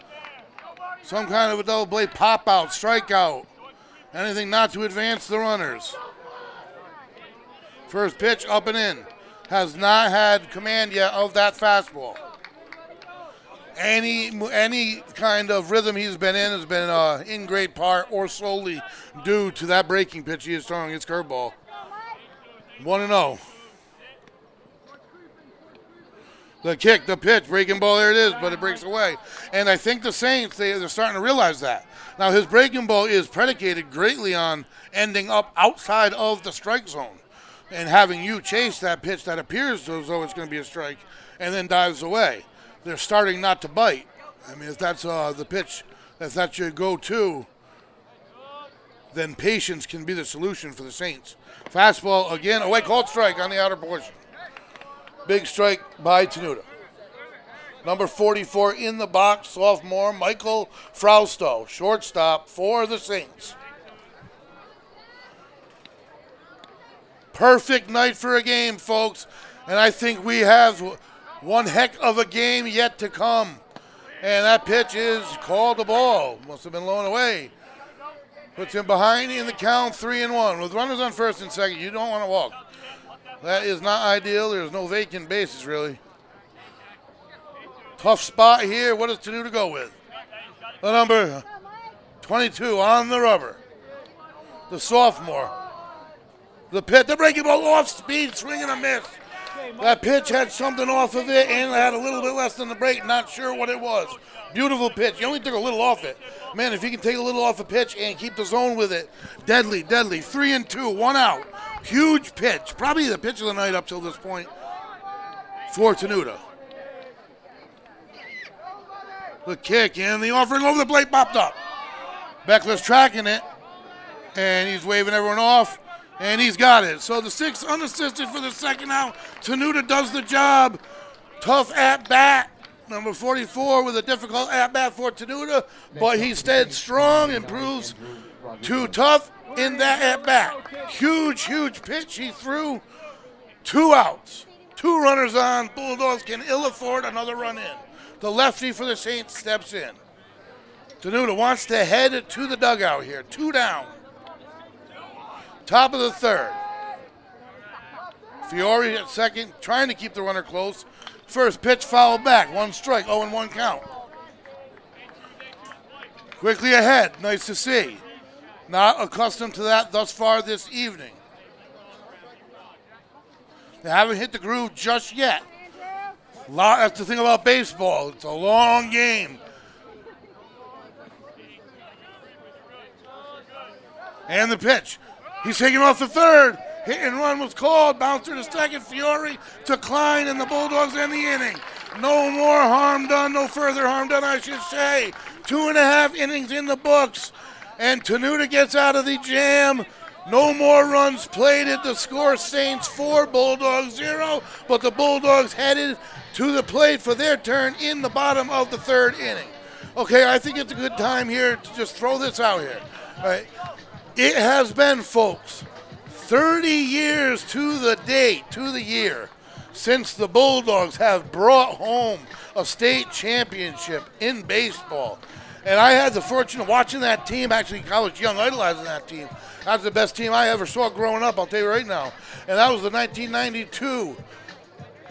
Some kind of a double play pop out, strikeout. Anything not to advance the runners. First pitch up and in. Has not had command yet of that fastball. Any kind of rhythm he's been in has been in great part or solely due to that breaking pitch he is throwing his curveball. 1-0. The kick, the pitch, breaking ball, there it is, but it breaks away. And I think the Saints, they're starting to realize that. Now, his breaking ball is predicated greatly on ending up outside of the strike zone and having you chase that pitch that appears as though it's going to be a strike and then dives away. They're starting not to bite. I mean, if that's the pitch, if that's your go-to, then patience can be the solution for the Saints. Fastball again, away, called strike on the outer portion. Big strike by Tenuta. Number 44 in the box, sophomore Michael Frausto, shortstop for the Saints. Perfect night for a game, folks. And I think we have one heck of a game yet to come. And that pitch is called a ball. Must have been blown away. Puts him behind in the count, 3-1. With runners on first and second, you don't want to walk. That is not ideal. There's no vacant bases, really. Tough spot here. What does Tenuta go with? The number 22 on the rubber. The sophomore. The breaking ball off speed, swing and a miss. That pitch had something off of it and had a little bit less than the break. Not sure what it was. Beautiful pitch. He only took a little off it. Man, if he can take a little off a pitch and keep the zone with it, deadly, deadly. 3-2, 1 out. Huge pitch. Probably the pitch of the night up till this point for Tenuta. The kick and the offering over the plate popped up. Beckler's tracking it, and he's waving everyone off, and he's got it. So the 6 unassisted for the second out. Tenuta does the job. Tough at-bat. Number 44 with a difficult at-bat for Tenuta, but he stayed strong and proves too tough in that at-bat. Huge, huge pitch he threw. 2 outs. 2 runners on. Bulldogs can ill afford another run in. The lefty for the Saints steps in. Tenuta wants to head to the dugout here. 2 down. Top of the third. Fiore at second, trying to keep the runner close. First pitch fouled back. 1 strike, 0-1 count. Quickly ahead. Nice to see. Not accustomed to that thus far this evening. They haven't hit the groove just yet. That's the thing about baseball. It's a long game. And the pitch. He's taking off the third. Hit and run was called. Bouncer to second. Fiore to Klein, and the Bulldogs end the inning. No more harm done. No further harm done, I should say. 2.5 innings in the books. And Tenuta gets out of the jam. No more runs played at the score. Saints 4, Bulldogs 0. But the Bulldogs headed to the plate for their turn in the bottom of the third inning. Okay, I think it's a good time here to just throw this out here. All right. It has been, folks, 30 years to the date, to the year, since the Bulldogs have brought home a state championship in baseball. And I had the fortune of watching that team. Actually, I was young, idolizing that team. That's the best team I ever saw growing up, I'll tell you right now. And that was the 1992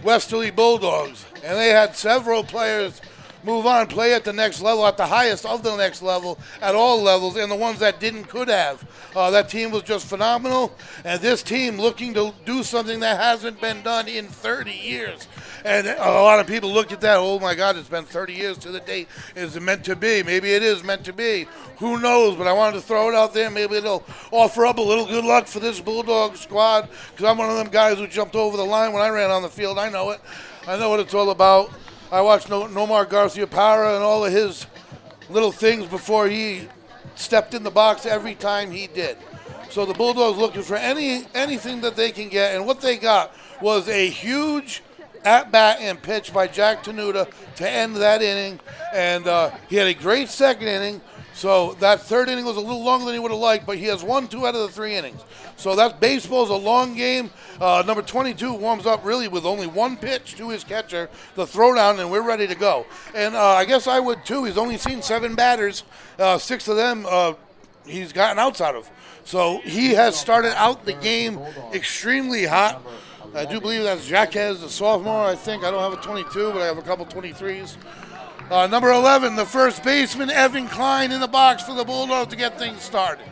Westerly Bulldogs, and they had several players move on, play at the next level, at the highest of the next level, at all levels, and the ones that didn't could have. That team was just phenomenal, and this team looking to do something that hasn't been done in 30 years. And a lot of people look at that, oh my God, it's been 30 years to the date. Is it meant to be? Maybe it is meant to be. Who knows? But I wanted to throw it out there. Maybe it'll offer up a little good luck for this Bulldog squad, because I'm one of them guys who jumped over the line when I ran on the field. I know it. I know what it's all about. I watched Nomar Garcia Parra and all of his little things before he stepped in the box every time he did. So the Bulldogs looking for anything that they can get, and what they got was a huge at-bat and pitch by Jack Tenuta to end that inning, and he had a great second inning. So that third inning was a little longer than he would have liked, but he has won 2 out of the 3 innings. So that's baseball's a long game. Number 22 warms up really with only 1 pitch to his catcher, the throwdown, and we're ready to go. And I guess I would too. He's only seen 7 batters. 6 of them he's gotten outs out of. So he has started out the game extremely hot. I do believe that's Jaquez, the sophomore, I think. I don't have a 22, but I have a couple 23s. Number 11, the first baseman, Evan Klein, in the box for the Bulldogs to get things started.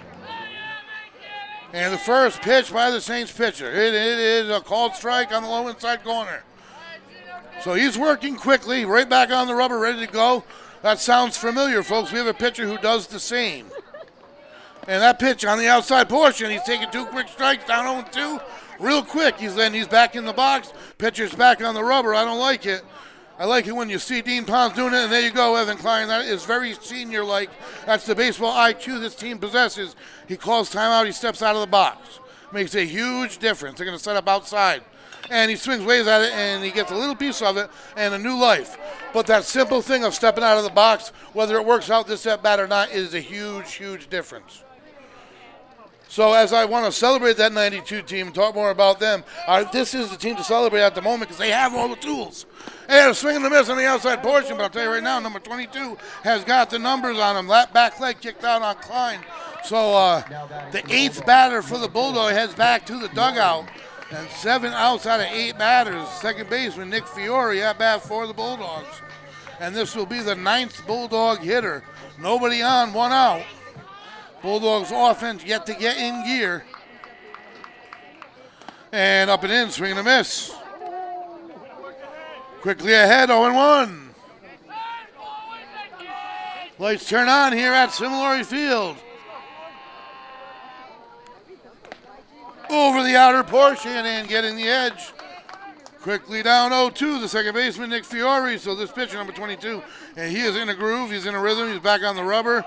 And the first pitch by the Saints pitcher. It is a called strike on the low inside corner. So he's working quickly, right back on the rubber, ready to go. That sounds familiar, folks. We have a pitcher who does the same. And that pitch on the outside portion, he's taking 2 quick strikes, down 0-2. Real quick, he's back in the box. Pitcher's back on the rubber. I don't like it. I like it when you see Dean Pons doing it, and there you go, Evan Klein. That is very senior-like. That's the baseball IQ this team possesses. He calls timeout. He steps out of the box. Makes a huge difference. They're going to set up outside. And he swings waves at it, and he gets a little piece of it and a new life. But that simple thing of stepping out of the box, whether it works out this at-bat or not, is a huge, huge difference. So as I want to celebrate that 92 team and talk more about them, this is the team to celebrate at the moment because they have all the tools. They had a swing and a miss on the outside portion, but I'll tell you right now, number 22 has got the numbers on him. That back leg kicked out on Klein. So the 8th batter for the Bulldog heads back to the dugout. And 7 outs out of 8 batters. Second baseman Nick Fiore at bat for the Bulldogs. And this will be the 9th Bulldog hitter. Nobody on, 1 out. Bulldogs offense yet to get in gear. And up and in, swing and a miss. Quickly ahead, 0-1. Lights turn on here at Semifinals Field. Over the outer portion and getting the edge. Quickly down 0-2, the second baseman, Nick Fiore. So this pitcher, number 22, and he is in a groove. He's in a rhythm. He's back on the rubber.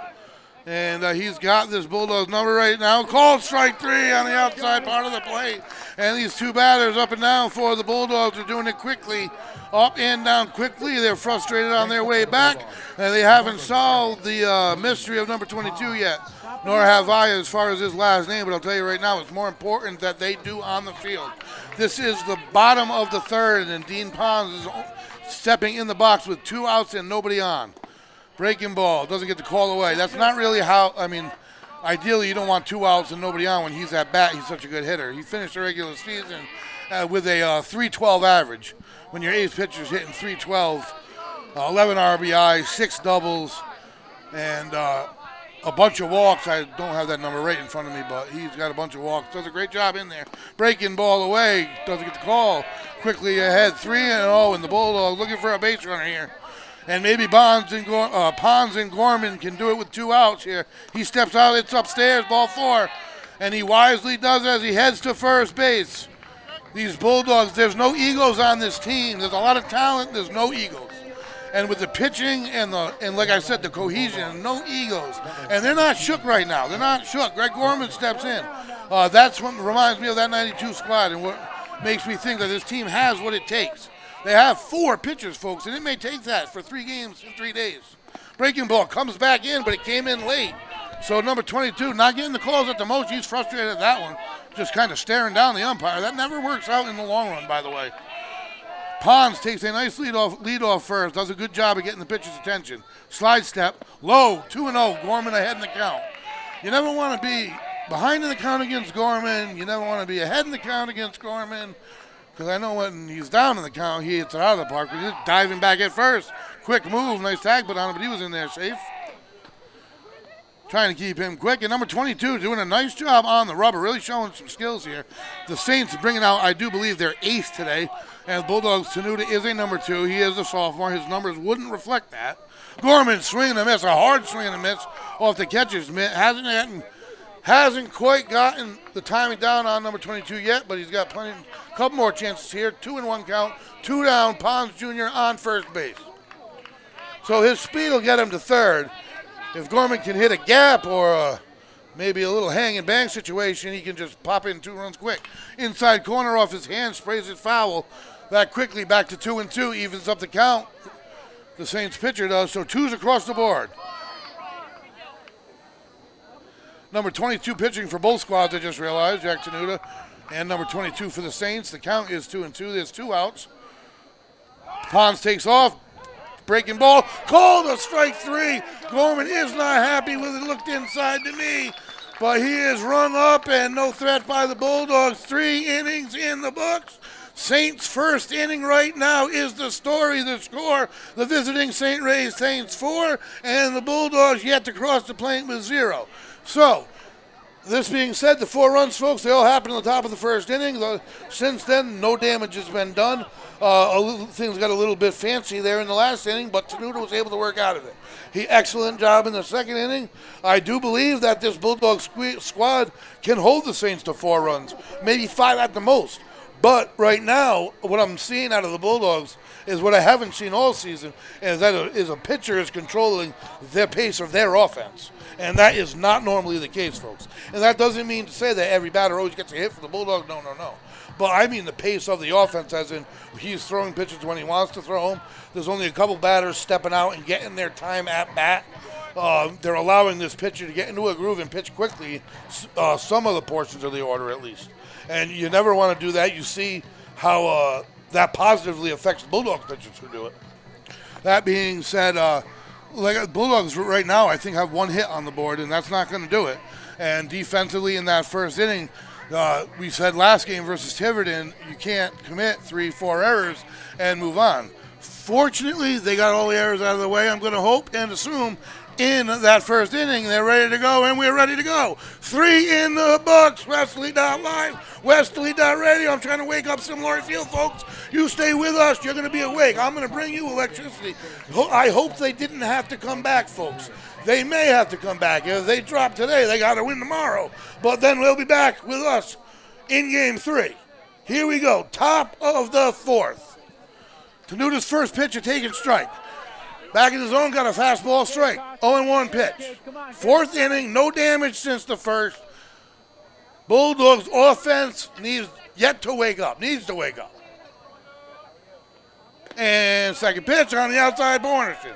And he's got this Bulldogs number right now. Called strike 3 on the outside part of the plate. And these 2 batters up and down for the Bulldogs are doing it quickly. Up and down quickly. They're frustrated on their way back. And they haven't solved the mystery of number 22 yet. Nor have I as far as his last name. But I'll tell you right now, it's more important that they do on the field. This is the bottom of the 3rd. And Dean Pons is stepping in the box with 2 outs and nobody on. Breaking ball, doesn't get the call away. That's not really how, ideally you don't want 2 outs and nobody on when he's at bat. He's such a good hitter. He finished the regular season with a .312 average. When your ace pitcher's hitting .312, 11 RBI, 6 doubles, and a bunch of walks. I don't have that number right in front of me, but he's got a bunch of walks. Does a great job in there. Breaking ball away, doesn't get the call. Quickly ahead, 3-0, and the Bulldogs looking for a base runner here. And maybe Pons and Gorman can do it with 2 outs here. He steps out, it's upstairs, ball 4. And he wisely does as he heads to first base. These Bulldogs, there's no egos on this team. There's a lot of talent, there's no egos. And with the pitching and like I said, the cohesion, no egos. And they're not shook right now. They're not shook. Greg Gorman steps in. That's what reminds me of that 92 squad and what makes me think that this team has what it takes. They have 4 pitchers, folks, and it may take that for 3 games in 3 days. Breaking ball comes back in, but it came in late. So number 22, not getting the calls at the most. He's frustrated at that one. Just kind of staring down the umpire. That never works out in the long run, by the way. Pons takes a nice lead off first. Does a good job of getting the pitcher's attention. Slide step, low, 2-0. Gorman ahead in the count. You never want to be behind in the count against Gorman. You never want to be ahead in the count against Gorman. Because I know when he's down in the count, he hits it out of the park. But he's diving back at first. Quick move, nice tag put on him, but he was in there safe. Trying to keep him quick. And number 22 doing a nice job on the rubber, really showing some skills here. The Saints bringing out, I do believe, their ace today. And Bulldogs, Tenuta is a number 2. He is a sophomore. His numbers wouldn't reflect that. Gorman swinging a miss, a hard swing and a miss off the catcher's mitt. Hasn't quite gotten the timing down on number 22 yet, but he's got a couple more chances here. 2-1 count, 2 down. Pons Jr. on first base. So his speed will get him to third. If Gorman can hit a gap or maybe a little hang and bang situation, he can just pop in 2 runs quick. Inside corner off his hand, sprays it foul. That quickly back to 2-2, evens up the count. The Saints pitcher does, so 2s across the board. Number 22 pitching for both squads, I just realized, Jack Tenuta, and number 22 for the Saints. The count is 2-2. There's 2 outs. Pons takes off. Breaking ball. Called a strike 3. Gorman is not happy with it. Looked inside to me. But he is rung up and no threat by the Bulldogs. 3 innings in the books. Saints' first inning right now is the story, the score. The visiting St. Ray's Saints 4, and the Bulldogs yet to cross the plate with 0. So, this being said, the 4 runs, folks, they all happened on the top of the first inning. Since then, no damage has been done. Things got a little bit fancy there in the last inning, but Tenuta was able to work out of it. Excellent job in the second inning. I do believe that this Bulldog squad can hold the Saints to 4 runs, maybe 5 at the most. But right now, what I'm seeing out of the Bulldogs is what I haven't seen all season, is that a pitcher is controlling the pace of their offense. And that is not normally the case, folks. And that doesn't mean to say that every batter always gets a hit for the Bulldogs. No. But I mean the pace of the offense, as in he's throwing pitches when he wants to throw them. There's only a couple batters stepping out and getting their time at bat. They're allowing this pitcher to get into a groove and pitch quickly, some of the portions of the order at least. And you never want to do that. You see how that positively affects Bulldogs pitchers who do it. That being said, Bulldogs right now, I think, have 1 hit on the board, and that's not going to do it. And defensively in that first inning, we said last game versus Tiverton, you can't commit 3-4 errors and move on. Fortunately, they got all the errors out of the way, I'm going to hope and assume, in that first inning. They're ready to go, and we're ready to go. 3 in the books. Westerly.live, Westerly.radio. I'm trying to wake up Semifinals Field, folks. You stay with us. You're going to be awake. I'm going to bring you electricity. I hope they didn't have to come back, folks. They may have to come back. If they drop today, they got to win tomorrow. But then we'll be back with us in Game 3. Here we go. Top of the 4th. Tenuta's first pitch, a taken strike. Back in the zone, got a fastball strike. 0-1 pitch. 4th inning, no damage since the first. Bulldogs offense needs to wake up. And second pitch on the outside, Bornerson.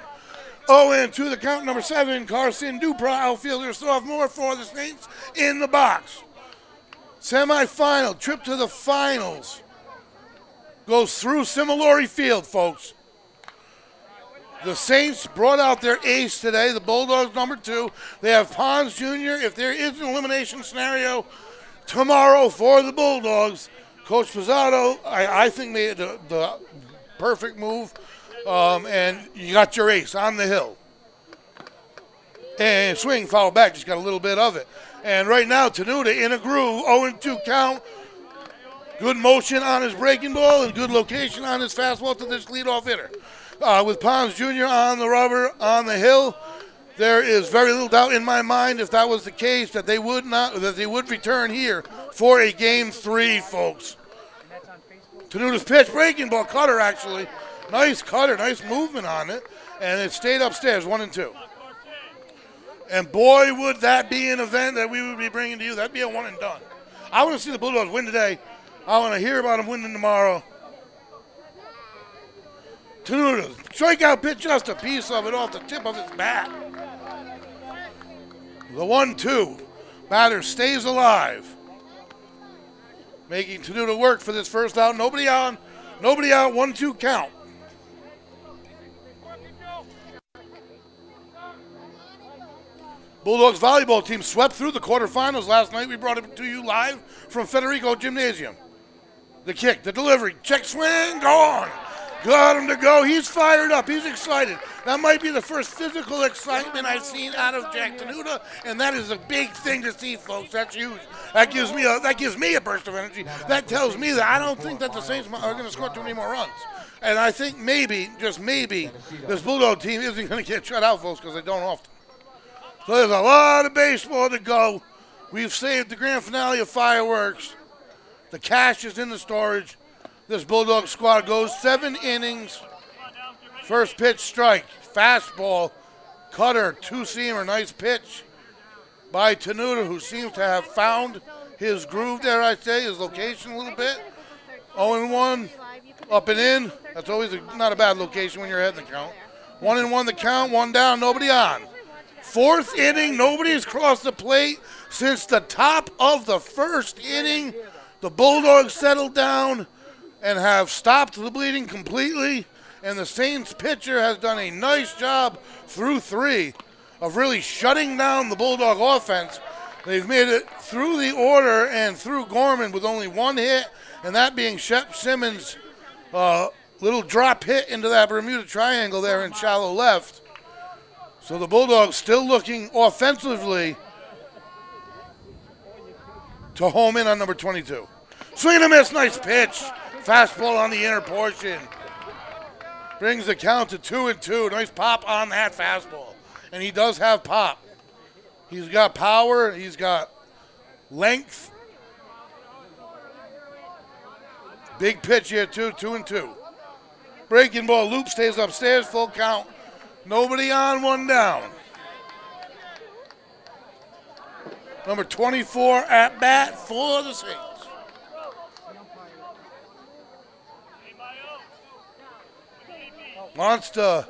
0-2 the count, number 7, Carson Dupra, outfielder, sophomore for the Saints, in the box. Semifinal, trip to the finals. Goes through Semifinals Field, folks. The Saints brought out their ace today, the Bulldogs number 2. They have Pons Jr. If there is an elimination scenario tomorrow for the Bulldogs, Coach Pizzato, I think, made the perfect move. And you got your ace on the hill. And swing, foul back, just got a little bit of it. And right now, Tenuta in a groove, 0-2 count. Good motion on his breaking ball and good location on his fastball to this leadoff hitter. With Pons Jr. on the rubber, on the hill, there is very little doubt in my mind, if that was the case, that they would return here for a Game 3, folks. Tenuta's pitch, breaking ball, cutter actually. Nice cutter, nice movement on it, and it stayed upstairs, 1-2. And boy, would that be an event that we would be bringing to you. That'd be a one and done. I want to see the Bulldogs win today. I want to hear about them winning tomorrow. Tenuta, strikeout pitch, just a piece of it off the tip of his bat. The 1-2. Batter stays alive. Making Tenuta work for this first out. Nobody out, 1-2 count. Bulldogs volleyball team swept through the quarterfinals last night. We brought it to you live from Federico Gymnasium. The kick, the delivery, check swing, gone. Got him to go. He's fired up. He's excited. That might be the first physical excitement I've seen out of Jack Tenuta, and that is a big thing to see, folks. That's huge. That gives me a burst of energy. That tells me that I don't think that the Saints are going to score too many more runs. And I think maybe, just maybe, this Bulldog team isn't going to get shut out, folks, because they don't often. So there's a lot of baseball to go. We've saved the grand finale of fireworks. The cash is in the storage. This Bulldog squad goes 7 innings. First pitch strike. Fastball. Cutter. Two-seamer. Nice pitch by Tenuta, who seems to have found his groove there, I'd say, his location a little bit. 0-1. Up and in. That's always not a bad location when you're ahead in the count. 1-1 the count. 1 down. Nobody on. 4th inning. Nobody's crossed the plate since the top of the 1st inning. The Bulldogs settled down and have stopped the bleeding completely, and the Saints pitcher has done a nice job through 3 of really shutting down the Bulldog offense. They've made it through the order and through Gorman with only 1 hit, and that being Shep Simmons' little drop hit into that Bermuda Triangle there in shallow left. So the Bulldogs still looking offensively to home in on number 22. Swing and a miss, nice pitch. Fastball on the inner portion. Brings the count to 2-2. Nice pop on that fastball. And he does have pop. He's got power. He's got length. Big pitch here, too. 2-2. Breaking ball. Loop stays upstairs. Full count. Nobody on, 1 down. Number 24 at bat for the Saints. Wants to.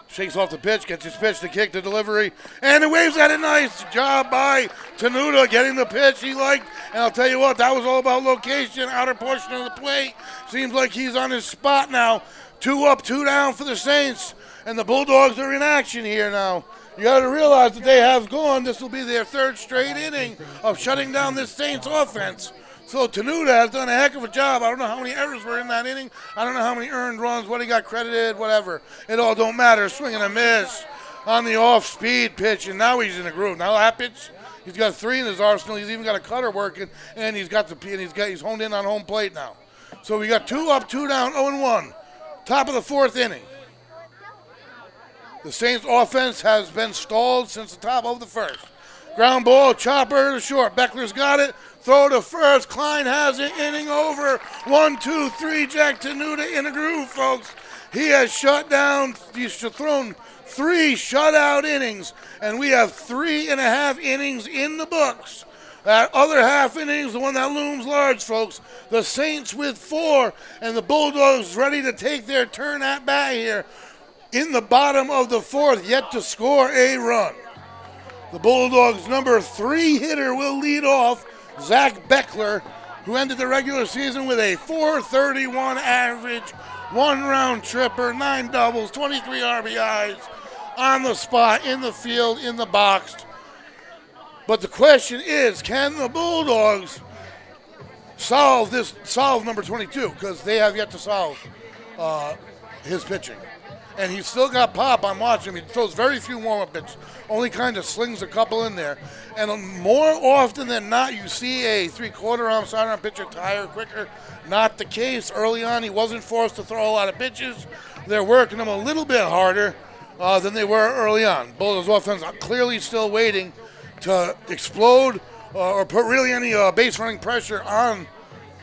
Shakes off the pitch, gets his pitch, the kick, the delivery, and it waves at it. Nice job by Tenuta getting the pitch he liked. And I'll tell you what, that was all about location, outer portion of the plate. Seems like he's on his spot now. 2 up, 2 down for the Saints. And the Bulldogs are in action here now. You got to realize that they have gone. This will be their 3rd straight inning of shutting down this Saints offense. So Tenuta has done a heck of a job. I don't know how many errors were in that inning. I don't know how many earned runs, what he got credited, whatever. It all don't matter. Swing and a miss on the off-speed pitch, and now he's in the groove. Now that pitch, he's got 3 in his arsenal. He's even got a cutter working, and he's honed in on home plate now. So we got 2 up, 2 down, 0-1. Top of the 4th inning. The Saints offense has been stalled since the top of the 1st. Ground ball, chopper to short. Beckler's got it. Throw to first. Klein has it. Inning over. 1, 2, 3. Jack Tenuta in a groove, folks. He has shut down. He's thrown 3 shutout innings, and we have 3.5 innings in the books. That other half inning is the one that looms large, folks. The Saints with 4, and the Bulldogs ready to take their turn at bat here in the bottom of the 4th, yet to score a run. The Bulldogs' number 3 hitter will lead off, Zach Beckler, who ended the regular season with a .431 average, 1 round tripper, 9 doubles, 23 RBIs on the spot, in the field, in the box. But the question is, can the Bulldogs solve number 22? Because they have yet to solve his pitching. And he's still got pop. I'm watching him. He throws very few warm-up pitches. Only kind of slings a couple in there. And more often than not, you see a 3/4 arm, sidearm pitcher tire quicker. Not the case. Early on, he wasn't forced to throw a lot of pitches. They're working him a little bit harder than they were early on. Bulldogs offense are clearly still waiting to explode or put really any base running pressure on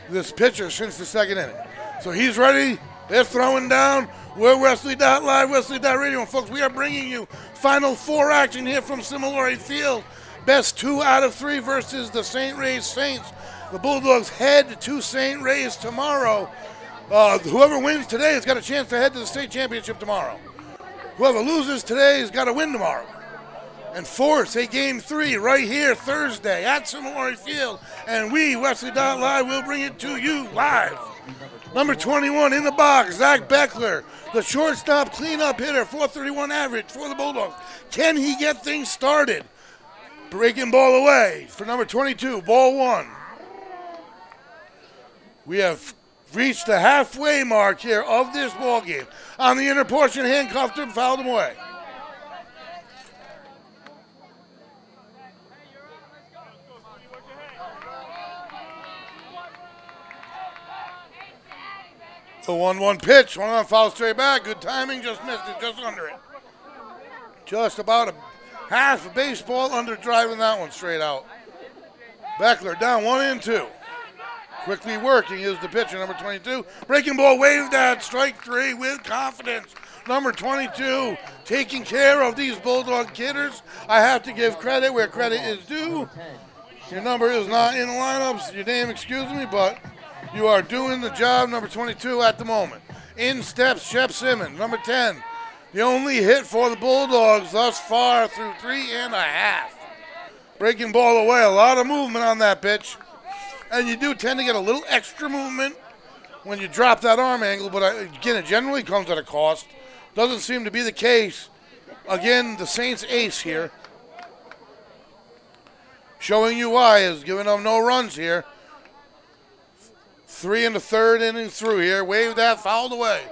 this pitcher since the 2nd inning. So he's ready. They're throwing down. We're Westerly.live, Westerly.radio. And folks, we are bringing you Final 4 action here from Semifinals Field. Best 2 out of 3 versus the St. Ray's Saints. The Bulldogs head to St. Ray's tomorrow. Whoever wins today has got a chance to head to the state championship tomorrow. Whoever loses today has got to win tomorrow and force a Game 3 right here Thursday at Semifinals Field. And we, Westerly.live, will bring it to you live. Number 21 in the box, Zach Beckler, the shortstop cleanup hitter, .431 average for the Bulldogs. Can he get things started? Breaking ball away for number 22, ball 1. We have reached the halfway mark here of this ball game. On the inner portion, handcuffed him, fouled him away. The 1-1 pitch, one on foul straight back. Good timing, just missed it, just under it. Just about a half a baseball under driving that one straight out. Beckler down 1-2. Quickly working is the pitcher, number 22. Breaking ball, waved at, strike 3 with confidence. Number 22 taking care of these Bulldog hitters. I have to give credit where credit is due. Your number is not in the lineups. Your name, excuse me, but you are doing the job, number 22 at the moment. In steps Shep Simmons, number 10. The only hit for the Bulldogs thus far through 3.5. Breaking ball away, a lot of movement on that pitch. And you do tend to get a little extra movement when you drop that arm angle, but again, it generally comes at a cost. Doesn't seem to be the case. Again, the Saints ace here. Showing you why is giving them no runs here. 3 in the third inning through here. Waved that, fouled away.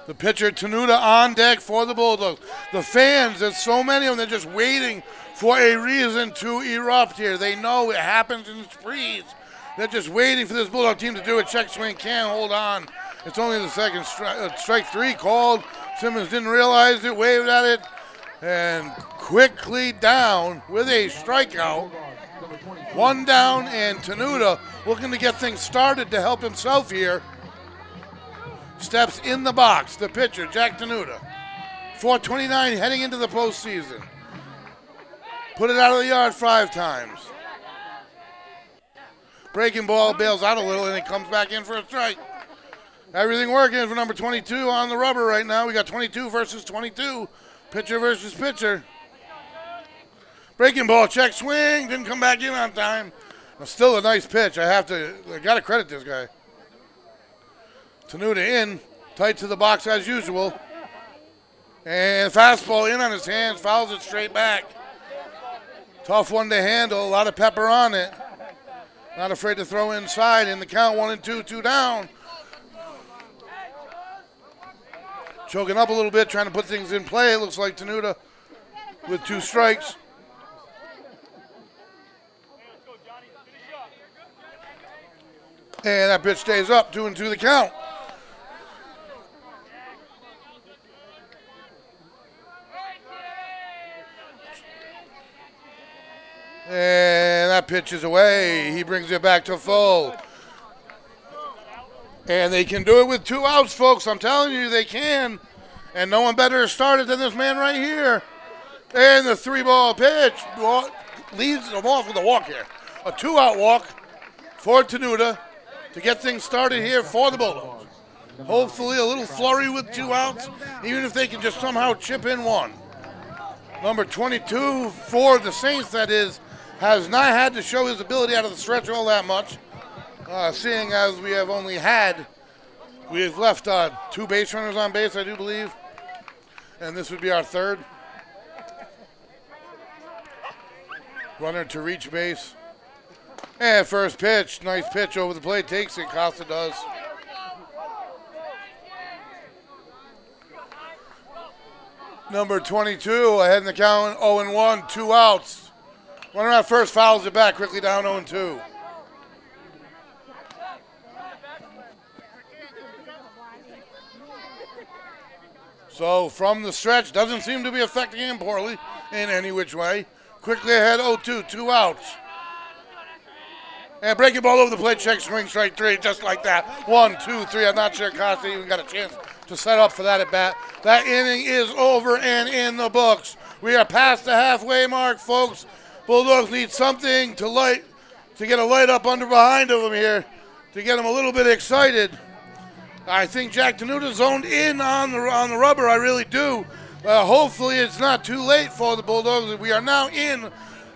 The pitcher, Tenuta, on deck for the Bulldogs. The fans, there's so many of them, they're just waiting for a reason to erupt here. They know it happens in sprees. They're just waiting for this Bulldog team to do a check swing. Can't hold on. It's only the second strike 3 called. Simmons didn't realize it, waved at it, and quickly down with a strikeout. 1 down, and Tenuta looking to get things started to help himself here. Steps in the box, the pitcher, Jack Tenuta. 429 heading into the postseason. Put it out of the yard 5 times. Breaking ball bails out a little, and it comes back in for a strike. Everything working for number 22 on the rubber right now. We got 22 versus 22. Pitcher versus pitcher. Breaking ball, check swing, didn't come back in on time. Still a nice pitch. I got to credit this guy. Tenuta in, tight to the box as usual. And fastball in on his hands, fouls it straight back. Tough one to handle, a lot of pepper on it. Not afraid to throw inside in the count, 1-2, 2 down. Choking up a little bit, trying to put things in play. It looks like Tenuta with 2 strikes. And that pitch stays up, 2-2 the count. And that pitch is away. He brings it back to full. And they can do it with 2 outs, folks. I'm telling you, they can. And no one better started than this man right here. And the 3-ball pitch leads them off with a walk here. A 2-out walk for Tenuta to get things started here for the Bulldogs. Hopefully a little flurry with 2 outs, even if they can just somehow chip in 1. Number 22 for the Saints, that is, has not had to show his ability out of the stretch all that much. Seeing as we have left 2 base runners on base, I do believe. And this would be our 3rd. Runner to reach base. And first pitch, nice pitch over the plate, takes it, Costa does. Number 22 ahead in the count, 0-1, 2 outs. Runner at first, fouls it back, quickly down 0-2. So from the stretch, doesn't seem to be affecting him poorly in any which way. Quickly ahead, 0-2, 2 outs. And breaking ball over the plate, check swing, strike 3, just like that. 1, 2, 3. I'm not sure Costa even got a chance to set up for that at bat. That inning is over and in the books. We are past the halfway mark, folks. Bulldogs need something to get a light up under behind of them here to get them a little bit excited. I think Jack Tenuta zoned in on the rubber. I really do. Hopefully it's not too late for the Bulldogs. We are now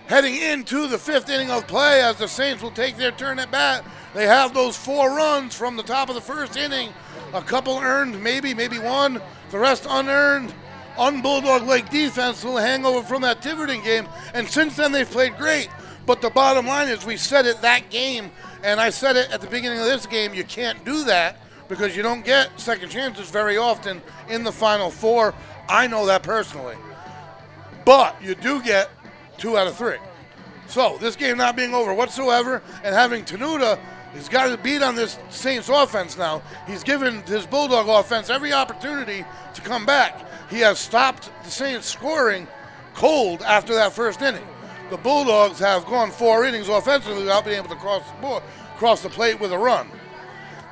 heading into the 5th inning of play as the Saints will take their turn at bat. They have those 4 runs from the top of the 1st inning. A couple earned, maybe 1. The rest unearned. un-Bulldog-like defense, a little hangover from that Tiverton game, and since then they've played great. But the bottom line is we said it that game, and I said it at the beginning of this game, you can't do that because you don't get second chances very often in the Final Four. I know that personally. But you do get 2 out of 3. So this game not being over whatsoever and having Tenuta, he's got to beat on this Saints offense now. He's given his Bulldog offense every opportunity to come back. He has stopped the Saints scoring cold after that first inning. The Bulldogs have gone 4 innings offensively without being able to cross the plate with a run.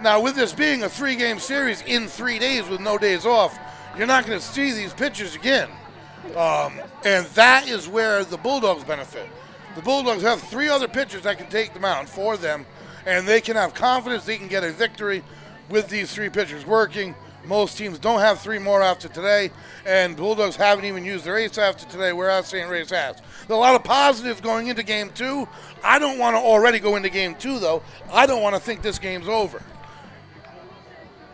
Now, with this being a 3-game series in 3 days with no days off, you're not going to see these pitchers again. And that is where the Bulldogs benefit. The Bulldogs have 3 other pitchers that can take the mound for them, and they can have confidence they can get a victory with these 3 pitchers working. Most teams don't have 3 more after today, and Bulldogs haven't even used their ace after today, whereas St. Ray's has. There's a lot of positives going into Game 2. I don't want to already go into Game 2, though. I don't want to think this game's over.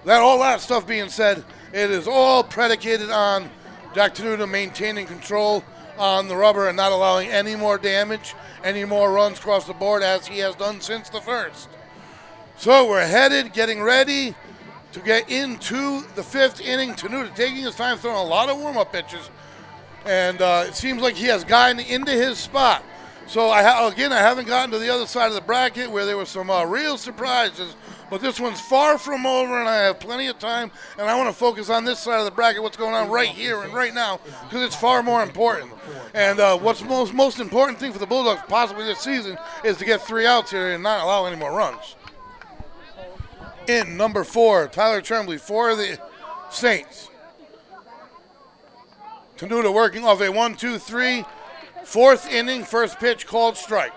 All that stuff being said, it is all predicated on Jack Tenuta maintaining control on the rubber and not allowing any more damage, any more runs across the board as he has done since the first. So we're headed, getting ready to get into the 5th inning. Tenuta taking his time, throwing a lot of warm-up pitches, and it seems like he has gotten into his spot. So I haven't gotten to the other side of the bracket where there were some real surprises, but this one's far from over, and I have plenty of time, and I want to focus on this side of the bracket, what's going on right here and right now, because it's far more important. And what's most important thing for the Bulldogs possibly this season is to get 3 outs here and not allow any more runs. In number 4, Tyler Tremblay for the Saints. Tenuta working off a 1-2-3, 4th inning, first pitch called strike.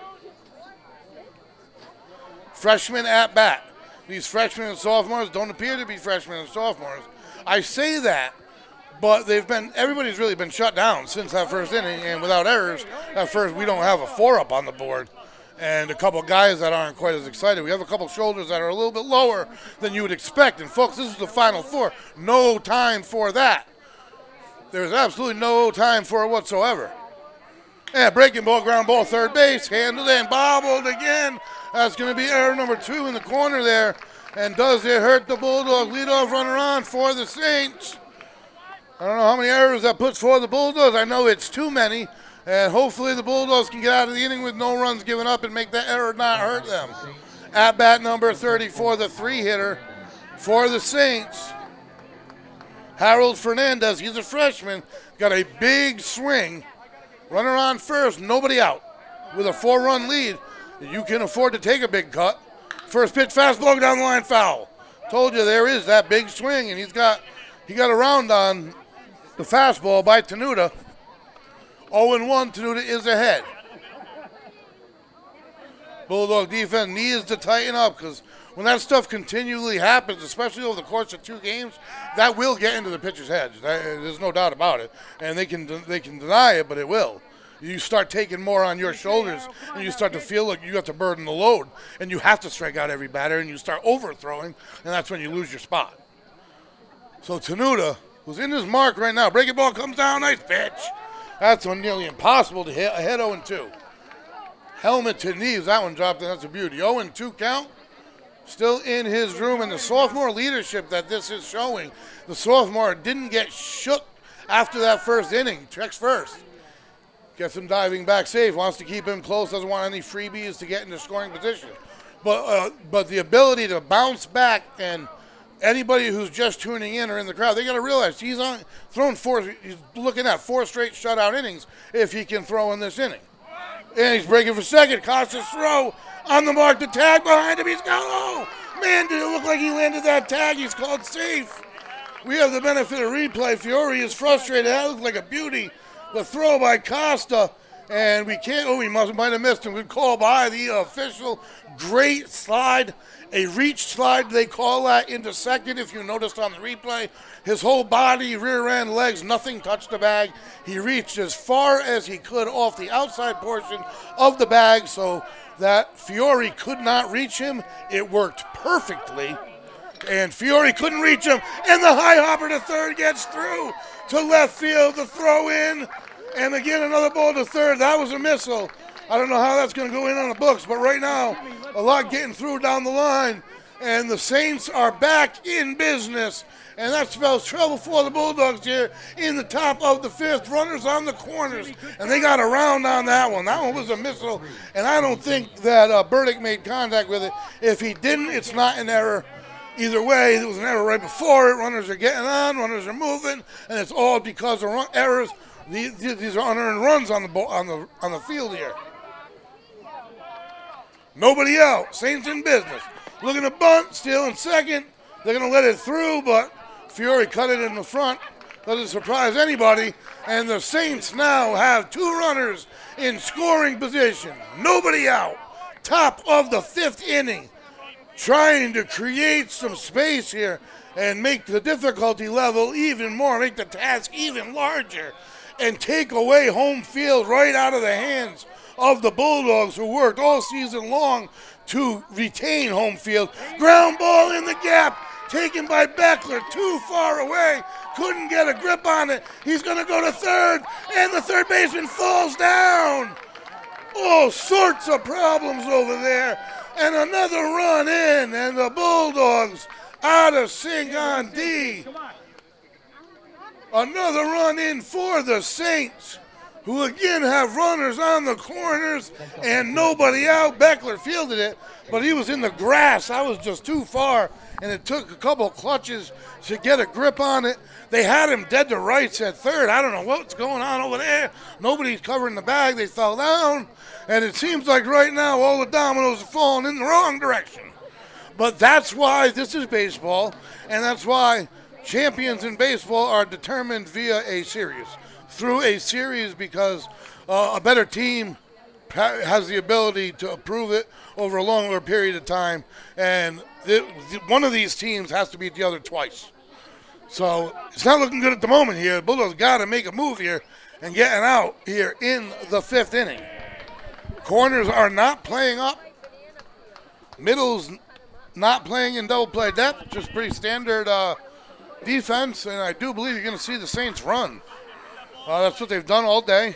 Freshman at bat. These freshmen and sophomores don't appear to be freshmen and sophomores. I say that, but everybody's really been shut down since that first inning, and without errors, at first we don't have a 4-up on the board. And a couple guys that aren't quite as excited. We have a couple shoulders that are a little bit lower than you would expect. And folks, this is the Final Four. No time for that. There's absolutely no time for it whatsoever. And breaking ball, ground ball, third base, handled and bobbled again. That's going to be error number 2 in the corner there. And does it hurt the Bulldogs? Leadoff runner on for the Saints. I don't know how many errors that puts for the Bulldogs. I know it's too many. And hopefully the Bulldogs can get out of the inning with no runs given up and make that error not hurt them. At bat number 34, the 3-hitter for the Saints. Harold Fernandez, he's a freshman, got a big swing. Runner on first, nobody out. With a 4-run lead, you can afford to take a big cut. First pitch, fastball down the line, foul. Told you there is that big swing, and he got around on the fastball by Tenuta. 0-1, Tenuta is ahead. Bulldog defense needs to tighten up because when that stuff continually happens, especially over the course of 2 games, that will get into the pitcher's heads. There's no doubt about it. And they can deny it, but it will. You start taking more on your shoulders, and you start to feel like you have to burden the load, and you have to strike out every batter, and you start overthrowing, and that's when you lose your spot. So Tenuta, who's in his mark right now, breaking ball comes down, nice pitch. That's nearly impossible to hit. Ahead 0-2. Helmet to knees. That one dropped in. That's a beauty. 0-2 count. Still in his room. And the sophomore leadership that this is showing, the sophomore didn't get shook after that first inning. Checks first. Gets him diving back safe. Wants to keep him close. Doesn't want any freebies to get into scoring position. But the ability to bounce back, and anybody who's just tuning in or in the crowd, they got to realize he's looking at 4 straight shutout innings if he can throw in this inning. And he's breaking for second. Costas throw on the mark. The tag behind him. He's gone. Oh, man, did it look like he landed that tag. He's called safe. We have the benefit of replay. Fiore is frustrated. That looked like a beauty. The throw by Costa. And we can't. Oh, he might have missed him. Good call by the official. Great slide. A reach slide, they call that, into second. If you noticed on the replay, his whole body, rear end, legs, nothing touched the bag. He reached as far as he could off the outside portion of the bag so that Fiore could not reach him. It worked perfectly. And Fiore couldn't reach him. And the high hopper to third gets through. to left field, the throw in, and again another ball to third. That was a missile. I don't know how that's going to go in on the books, but right now, a lot getting through down the line, and the Saints are back in business, and that spells trouble for the Bulldogs here in the top of the fifth. Runners on the corners, and they got a round on that one. That one was a missile, and I don't think that Burdick made contact with it. If he didn't, it's not an error. Either way, there was an error right before it. Runners are getting on, runners are moving, and it's all because of errors. These are unearned runs on the field here. Nobody out. Saints in business. Looking to bunt, still in second. They're going to let it through, but Fiore cut it in the front. Doesn't surprise anybody. And the Saints now have two runners in scoring position. Nobody out. Top of the fifth inning. Trying to create some space here and make the difficulty level even more, make the task even larger, and take away home field right out of the hands of the Bulldogs, who worked all season long to retain home field. Ground ball in the gap, taken by Beckler, too far away, couldn't get a grip on it. He's going to go to third, and the third baseman falls down. All sorts of problems over there, and another run in, and the Bulldogs out of sync on D. Another run in for the Saints, who again have runners on the corners and nobody out. Beckler fielded it, but he was in the grass. I was just too far, and it took a couple clutches to get a grip on it. They had him dead to rights at third. I don't know what's going on over there. Nobody's covering the bag. They fell down, and it seems like right now all the dominoes are falling in the wrong direction. But that's why this is baseball, and that's why champions in baseball are determined via a series. Through a series, because a better team has the ability to prove it over a longer period of time, and one of these teams has to beat the other twice. So it's not looking good at the moment here. Bulldogs got to make a move here and getting out here in the fifth inning. Corners are not playing up. Middle's not playing in double play depth, just pretty standard defense, and I do believe you're going to see the Saints run. That's what they've done all day.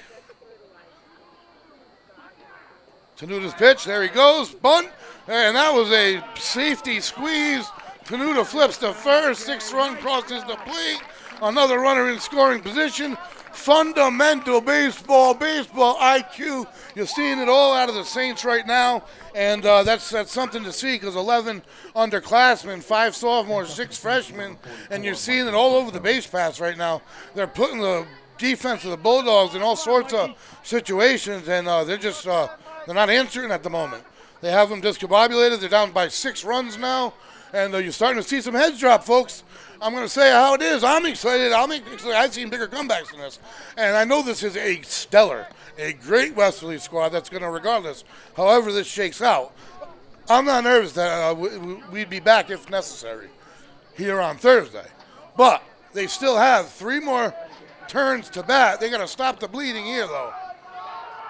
Tenuta's pitch, there he goes, bunt, and that was a safety squeeze. Tenuta flips to first, sixth run crosses the plate. Another runner in scoring position. Fundamental baseball IQ. You're seeing it all out of the Saints right now, and that's something to see, because 11 underclassmen, 5 sophomores, 6 freshmen, and you're seeing it all over the base paths right now. They're putting the defense of the Bulldogs in all sorts of situations, and they're not answering at the moment. They have them discombobulated. They're down by 6 runs now, and you're starting to see some heads drop, folks. I'm going to say how it is. I'm excited. I've seen bigger comebacks than this, and I know this is a great Westerly squad that's going to, regardless, however this shakes out. I'm not nervous that we'd be back if necessary here on Thursday, but they still have 3 more turns to bat. They got to stop the bleeding here, though,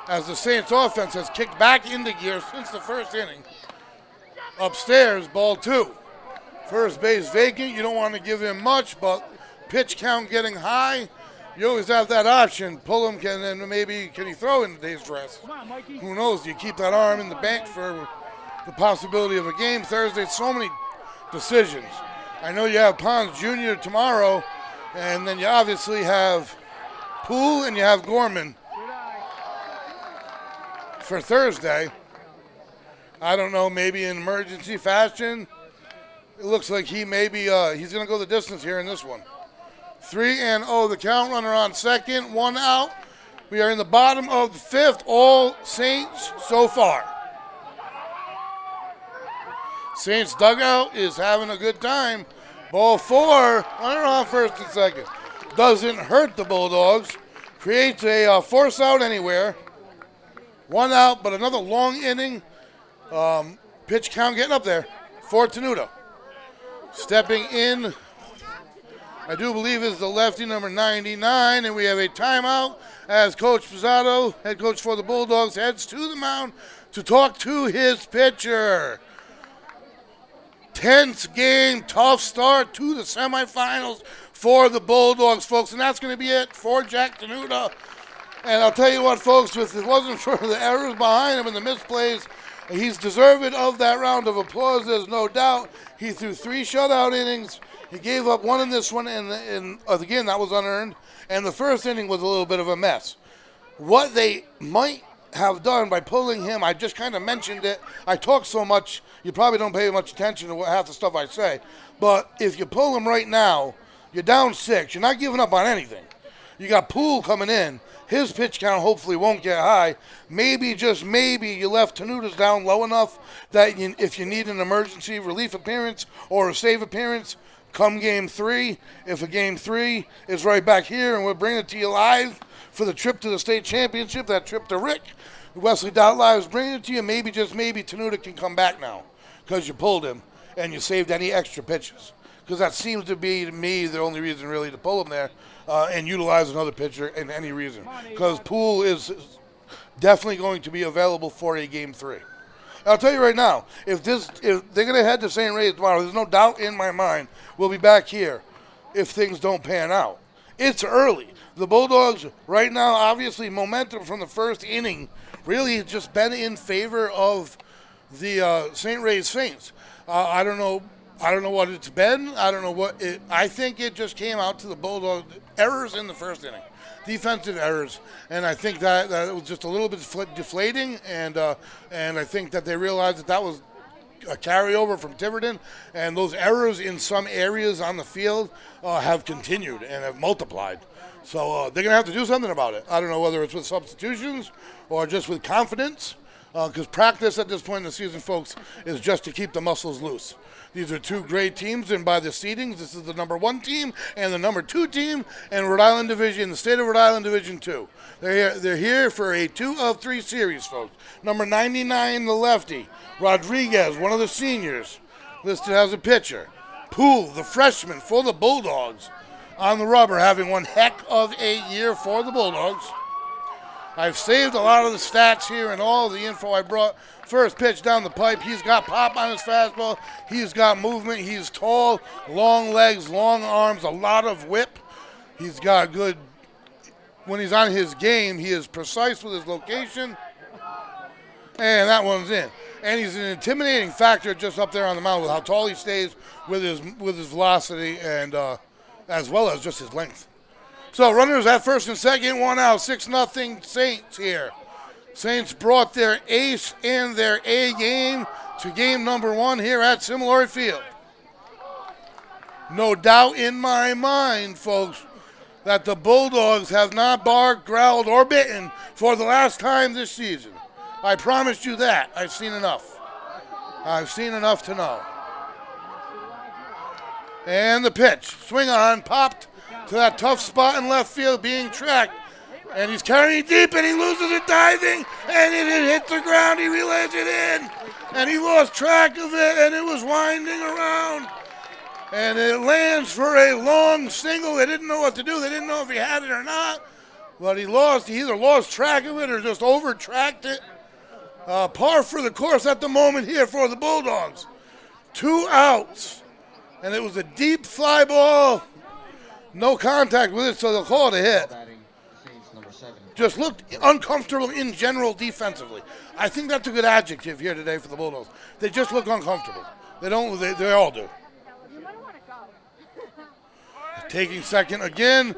as the Saints offense has kicked back into gear since the first inning. Upstairs, ball 2. First base vacant. You don't want to give him much, but pitch count getting high. You always have that option. Pull him, and then maybe can he throw in the day's dress? Who knows? You keep that arm in the bank for the possibility of a game Thursday. So many decisions. I know you have Pons Jr. tomorrow, and then you obviously have Poole and you have Gorman for Thursday. I don't know, maybe in emergency fashion. It looks like he's going to go the distance here in this one. 3-0, the count, runner on second, 1 out. We are in the bottom of the fifth, all Saints so far. Saints dugout is having a good time. Ball 4, runner on first and second. Doesn't hurt the Bulldogs. Creates a force out anywhere. 1 out, but another long inning. Pitch count getting up there for Tenuta. Stepping in, I do believe, is the lefty, number 99, and we have a timeout as Coach Pizzato, head coach for the Bulldogs, heads to the mound to talk to his pitcher. Tense game, tough start to the semifinals for the Bulldogs, folks. And that's going to be it for Jack Tenuta. And I'll tell you what, folks, if it wasn't for the errors behind him and the misplays, he's deserving of that round of applause, there's no doubt. He threw 3 shutout innings. He gave up 1 in this one, and again, that was unearned. And the first inning was a little bit of a mess. What they might have done by pulling him, I just kind of mentioned it. I talk so much, you probably don't pay much attention to half the stuff I say. But if you pull him right now, you're down 6. You're not giving up on anything. You got Poole coming in. His pitch count hopefully won't get high. Maybe, just maybe, you left Tenuta's down low enough that if you need an emergency relief appearance or a save appearance, come game 3. If a game 3 is right back here and we're bringing it to you live for the trip to the state championship, that trip to Rick, Westerly Live is bringing it to you. Maybe, just maybe, Tenuta can come back now because you pulled him and you saved any extra pitches. Because that seems to be, to me, the only reason really to pull him there and utilize another pitcher in any reason. Because Poole is definitely going to be available for a game 3. I'll tell you right now, if they're going to head to St. Ray's tomorrow, there's no doubt in my mind we'll be back here if things don't pan out. It's early. The Bulldogs right now, obviously, momentum from the first inning really just been in favor of the St. Ray's Saints. I don't know what it's been. I don't know what it. I think it just came out to the Bulldogs errors in the first inning, defensive errors, and I think that it was just a little bit deflating. And I think that they realized that was a carryover from Tiverton, and those errors in some areas on the field have continued and have multiplied. So they're going to have to do something about it. I don't know whether it's with substitutions or just with confidence, because practice at this point in the season, folks, is just to keep the muscles loose. These are 2 great teams, and by the seedings, this is the number 1 team and the number 2 team in Rhode Island Division, the state of Rhode Island Division 2. They're here for a 2 of 3 series, folks. Number 99, the lefty, Rodriguez, one of the seniors, listed as a pitcher. Poole, the freshman for the Bulldogs, on the rubber, having one heck of a year for the Bulldogs. I've saved a lot of the stats here and all the info I brought. First pitch down the pipe. He's got pop on his fastball. He's got movement. He's tall, long legs, long arms, a lot of whip. He's got good, when he's on his game, he is precise with his location. And that one's in. And he's an intimidating factor just up there on the mound with how tall he stays with his velocity and as well as just his length. So runners at first and second, 1 out, 6-0 Saints here. Saints brought their ace and their A game to game number 1 here at Semifinals Field. No doubt in my mind, folks, that the Bulldogs have not barked, growled, or bitten for the last time this season. I promised you that. I've seen enough. I've seen enough to know. And the pitch, swing on, popped to that tough spot in left field, being tracked. And he's carrying deep, and he loses it diving, and it hit the ground. He relays it in, and he lost track of it, and it was winding around. And it lands for a long single. They didn't know what to do. They didn't know if he had it or not. But he either lost track of it or just over-tracked it. Par for the course at the moment here for the Bulldogs. 2 outs. And it was a deep fly ball. No contact with it, so they'll call it a hit. Just looked uncomfortable in general defensively. I think that's a good adjective here today for the Bulldogs. They just look uncomfortable. They all do. Taking second again.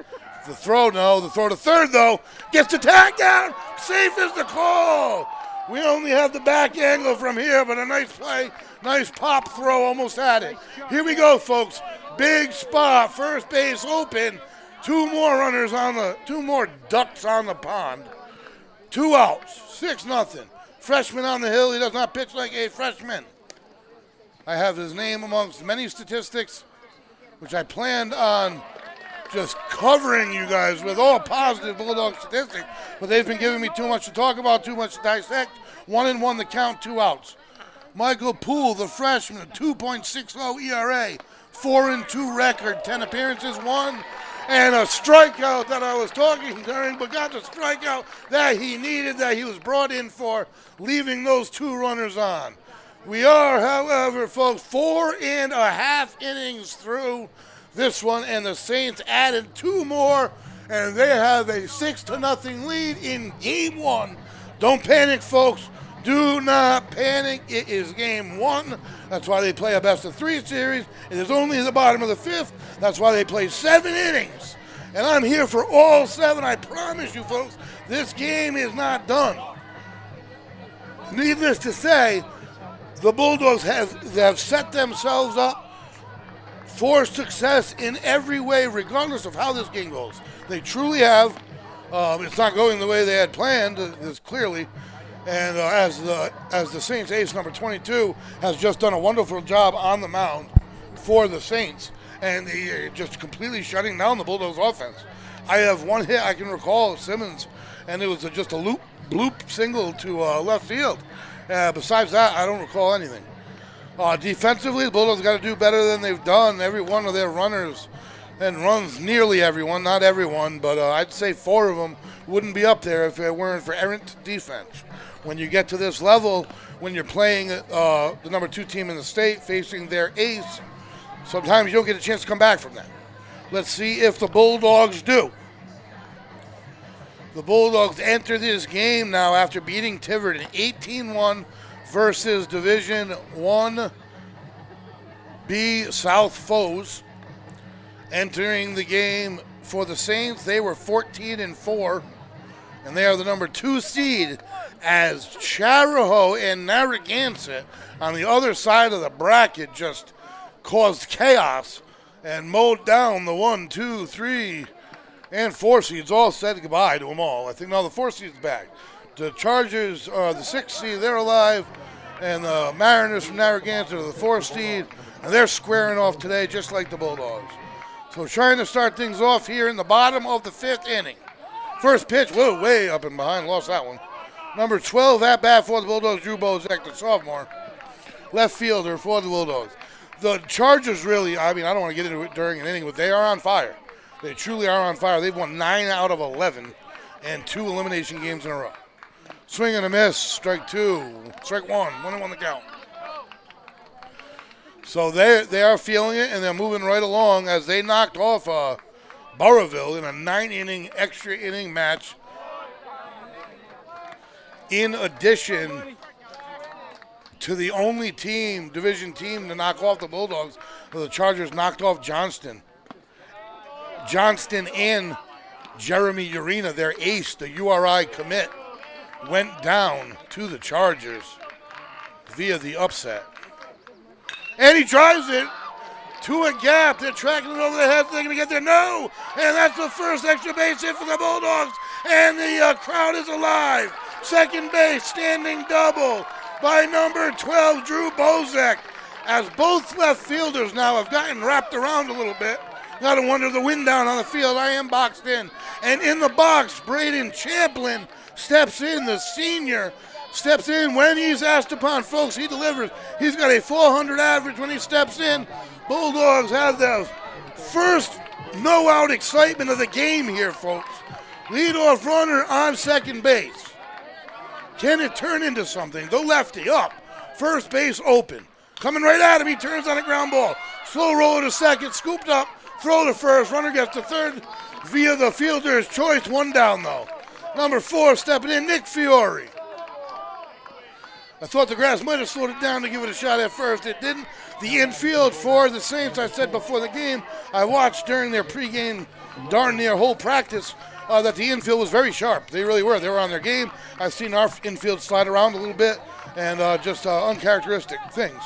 The throw to third, though. Gets the tag down. Safe is the call. We only have the back angle from here, but a nice play. Nice pop throw, almost had it. Here we go, folks. Big spot, first base open. 2 more ducks on the pond. 2 outs, 6-0. Freshman on the hill, he does not pitch like a freshman. I have his name amongst many statistics, which I planned on just covering you guys with all positive Bulldog statistics, but they've been giving me too much to talk about, too much to dissect. 1-1 the count, 2 outs. Michael Poole, the freshman, 2.60 ERA, 4-2 record, 10 appearances, 1, and a strikeout that I was talking during, but got the strikeout that he needed, that he was brought in for, leaving those 2 runners on. We are, however, folks, 4.5 innings through. this one, and the Saints added 2 more, and they have a 6-0 lead in game 1. Don't panic, folks. Do not panic. It is game 1. That's why they play a best-of-3 series. It is only the bottom of the 5th. That's why they play 7 innings. And I'm here for all 7. I promise you, folks, this game is not done. Needless to say, the Bulldogs have set themselves up for success in every way, regardless of how this game goes. They truly have. It's not going the way they had planned, this clearly. And as the Saints ace, number 22, has just done a wonderful job on the mound for the Saints. And he just completely shutting down the Bulldogs offense. I have one hit I can recall, Simmons, and it was just a bloop single to left field. Besides that, I don't recall anything. Defensively, the Bulldogs got to do better than they've done. Every one of their runners, and runs nearly everyone, not everyone, but I'd say 4 of them wouldn't be up there if it weren't for errant defense. When you get to this level, when you're playing the number 2 team in the state, facing their ace, sometimes you don't get a chance to come back from that. Let's see if the Bulldogs do. The Bulldogs enter this game now after beating Tiverton 18-1 versus Division 1B South foes. Entering the game for the Saints, they were 14-4, and they are the number 2 seed as Charahoe and Narragansett on the other side of the bracket just caused chaos and mowed down the 1, 2, 3, and 4 seeds. All said goodbye to them all. I think now the 4 seeds back. The Chargers are the 6th seed, they're alive, and the Mariners from Narragansett are the 4th seed, and they're squaring off today just like the Bulldogs. So trying to start things off here in the bottom of the 5th inning. First pitch, whoa, way up and behind, lost that one. Number 12 at bat for the Bulldogs, Drew Bozek, the sophomore. Left fielder for the Bulldogs. The Chargers really, I don't want to get into it during an inning, but they are on fire. They truly are on fire. They've won 9 out of 11 and 2 elimination games in a row. Swing and a miss, strike 2, strike 1, 1-1 the count. So they are feeling it, and they're moving right along as they knocked off Burrowville in a 9-inning, extra inning match. In addition to the only division team to knock off the Bulldogs, the Chargers knocked off Johnston. Johnston and Jeremy Urena, their ace, the URI commit, went down to the Chargers via the upset. And he drives it to a gap. They're tracking it over the head. They're going to get there. No! And that's the first extra base hit for the Bulldogs. And the crowd is alive. Second base, standing double by number 12, Drew Bozek. As both left fielders now have gotten wrapped around a little bit. Got to wonder the wind down on the field. I am boxed in. And in the box, Braden Champlin steps in, the senior. Steps in when he's asked upon, folks. He delivers. He's got a 400 average when he steps in. Bulldogs have the first no-out excitement of the game here, folks. Leadoff runner on second base. Can it turn into something? The lefty up. First base open. Coming right at him. He turns on a ground ball. Slow roller to second. Scooped up. Throw to first. Runner gets to third via the fielder's choice. 1 down, though. Number 4 stepping in, Nick Fiore. I thought the grass might have slowed it down to give it a shot at first. It didn't. The infield for the Saints, I said before the game, I watched during their pregame darn near whole practice that the infield was very sharp. They really were. They were on their game. I've seen our infield slide around a little bit and just uncharacteristic things.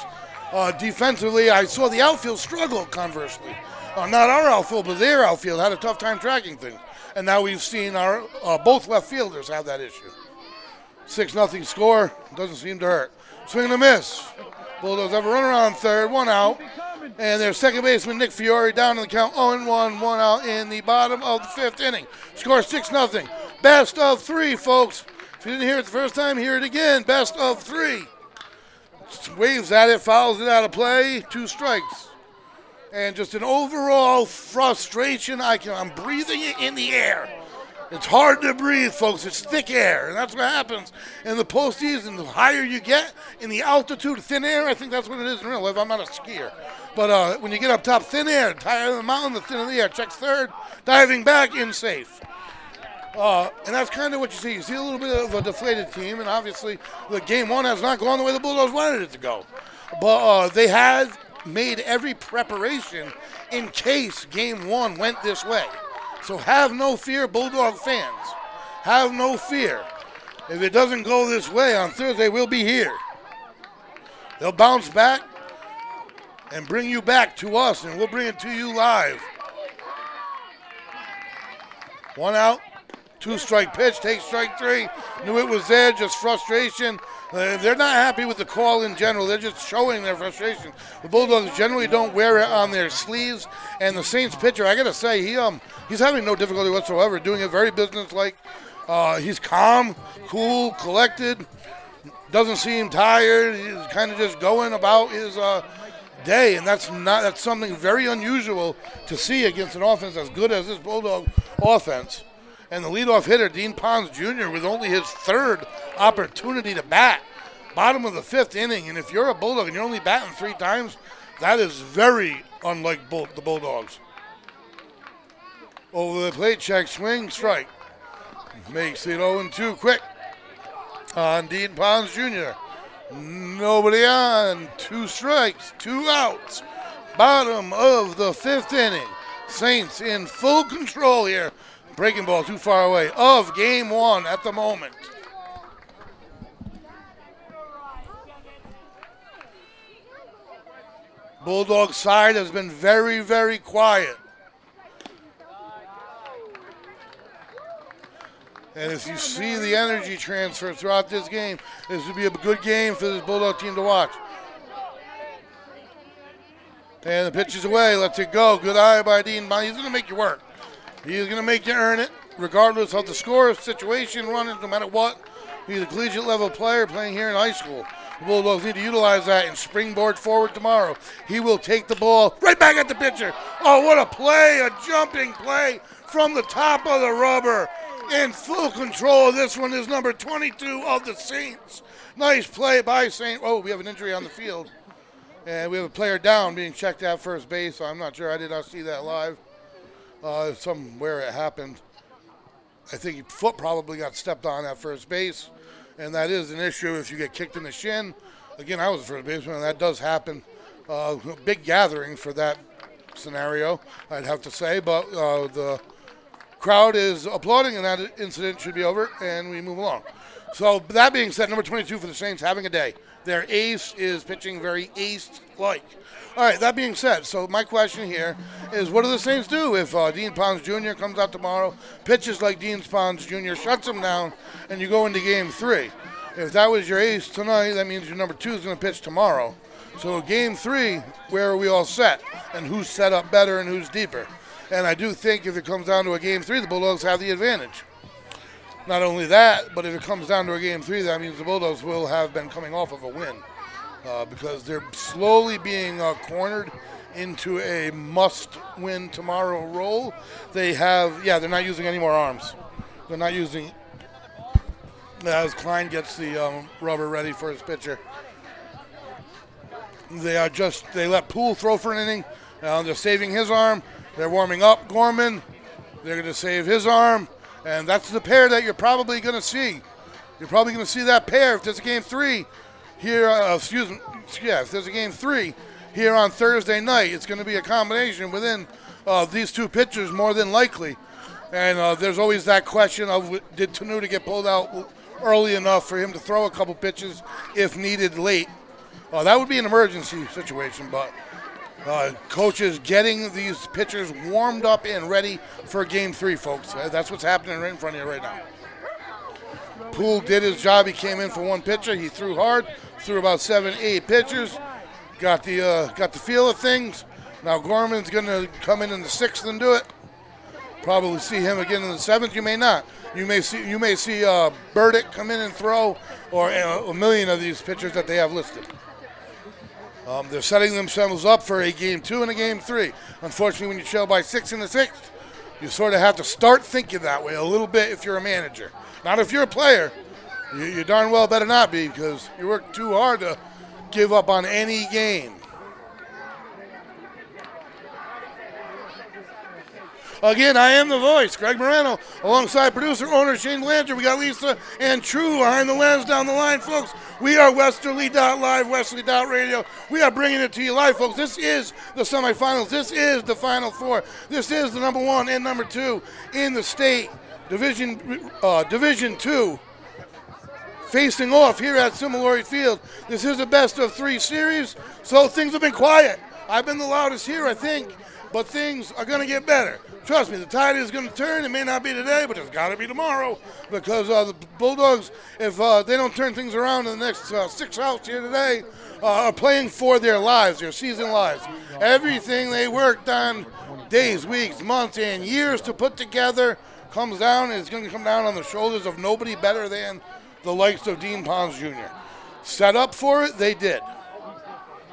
Defensively, I saw the outfield struggle, conversely. Not our outfield, but their outfield had a tough time tracking things. And now we've seen our both left fielders have that issue. 6-0 score. Doesn't seem to hurt. Swing and a miss. Bulldogs have a runner on third, 1 out. And their second baseman, Nick Fiore, down in the count, 0-1, 1 out in the bottom of the 5th inning. Score 6-0. Best of 3, folks. If you didn't hear it the first time, hear it again. Best of 3. Waves at it, fouls it out of play. 2 strikes. And just an overall frustration. I'm breathing it in the air. It's hard to breathe, folks. It's thick air, and that's what happens in the postseason. The higher you get in the altitude, thin air, I think that's what it is in real life. I'm not a skier. But when you get up top, thin air, higher than the mountain, the thin of the air, checks third, diving back, in safe. And that's kind of what you see. You see a little bit of a deflated team, and obviously the game one has not gone the way the Bulldogs wanted it to go. But they have made every preparation in case game one went this way. So have no fear, Bulldog fans. Have no fear. If it doesn't go this way on Thursday, we'll be here. They'll bounce back and bring you back to us, and we'll bring it to you live. 1 out. 2-strike pitch, takes strike 3. Knew it was there, just frustration. They're not happy with the call in general. They're just showing their frustration. The Bulldogs generally don't wear it on their sleeves. And the Saints pitcher, I got to say, he's having no difficulty whatsoever, doing it very businesslike. He's calm, cool, collected, doesn't seem tired. He's kind of just going about his day, and that's something very unusual to see against an offense as good as this Bulldog offense. And the leadoff hitter, Dean Pons Jr., with only his third opportunity to bat, bottom of the 5th inning. And if you're a Bulldog and you're only batting 3 times, that is very unlike the Bulldogs. Over the plate, check, swing, strike. Makes it 0-2 quick on Dean Pons Jr. Nobody on, 2 strikes, 2 outs. Bottom of the 5th inning. Saints in full control here. Breaking ball too far away of game 1 at the moment. Bulldog side has been very, very quiet. And if you see the energy transfer throughout this game, this would be a good game for this Bulldog team to watch. And the pitch is away, lets it go. Good eye by Dean. He's going to make you work. He's going to make you earn it, regardless of the score, situation, running, no matter what. He's a collegiate level player playing here in high school. The Bulldogs need to utilize that and springboard forward tomorrow. He will take the ball right back at the pitcher. Oh, what a play, a jumping play from the top of the rubber. In full control of this one is number 22 of the Saints. Nice play by Saint. Oh, we have an injury on the field. And we have a player down being checked at first base. I'm not sure. I did not see that live. Somewhere it happened. I think his foot probably got stepped on at first base, and that is an issue if you get kicked in the shin. Again, I was a first baseman, and that does happen. Big gathering for that scenario, I'd have to say, but the crowd is applauding, and that incident should be over, and we move along. So that being said, number 22 for the Saints having a day. Their ace is pitching very ace-like. All right, that being said, so my question here is, what do the Saints do if Dean Pons Jr. comes out tomorrow, pitches like Dean Pons Jr., shuts him down, and you go into game 3? If that was your ace tonight, that means your number 2 is going to pitch tomorrow. So game 3, where are we all set? And who's set up better and who's deeper? And I do think if it comes down to a game 3, the Bulldogs have the advantage. Not only that, but if it comes down to a game 3, that means the Bulldogs will have been coming off of a win. Because they're slowly being cornered into a must-win tomorrow role. They're not using any more arms. They're not using, as Klein gets the rubber ready for his pitcher. They let Poole throw for an inning. They're saving his arm. They're warming up Gorman. They're going to save his arm. And that's the pair that you're probably going to see. You're probably going to see that pair if there's a game 3. Here, if there's a game 3 here on Thursday night, it's going to be a combination within these 2 pitchers more than likely. And there's always that question of, did Tenuta get pulled out early enough for him to throw a couple pitches if needed late? That would be an emergency situation, but coaches getting these pitchers warmed up and ready for game 3, folks. That's what's happening right in front of you right now. Poole did his job. He came in for 1 pitcher. He threw hard, threw about 7-8 pitchers. Got the feel of things. Now Gorman's going to come in the 6th and do it. Probably see him again in the 7th. You may not. You may see Burdick come in and throw, or a million of these pitchers that they have listed. They're setting themselves up for a game 2 and a game 3. Unfortunately, when you trail by 6 in the 6th, you sort of have to start thinking that way a little bit if you're a manager. Not if you're a player. You darn well better not be, because you work too hard to give up on any game. Again, I am the voice, Greg Moreno, alongside producer, owner Shane Belanger. We got Lisa and True behind the lens down the line, folks. We are Westerly.live, Westerly.radio. We are bringing it to you live, folks. This is the semifinals. This is the Final Four. This is the number 1 and number 2 in the state Division 2. Facing off here at Semifinals Field. This is a best of 3 series, so things have been quiet. I've been the loudest here, I think, but things are going to get better. Trust me, the tide is going to turn. It may not be today, but it's got to be tomorrow because the Bulldogs, if they don't turn things around in the next 6 outs here today, are playing for their lives, their season lives. Everything they worked on days, weeks, months, and years to put together comes down, and it's going to come down on the shoulders of nobody better than the likes of Dean Pons Jr. Set up for it, they did.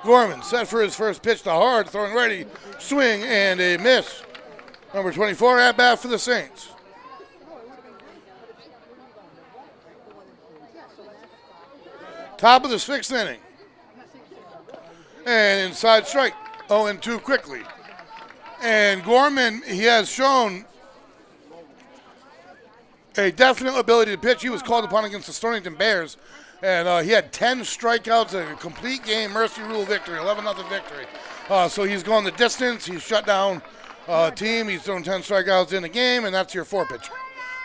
Gorman set for his first pitch to hard, throwing ready, swing, and a miss. Number 24 at bat for the Saints. Top of the 6th inning. And inside strike, 0-2 quickly. And Gorman, he has shown a definite ability to pitch. He was called upon against the Stonington Bears, and he had 10 strikeouts, a complete game, mercy rule victory, 11-0 victory. So he's gone the distance. He's shut down team. He's thrown 10 strikeouts in a game, and that's your 4 pitcher.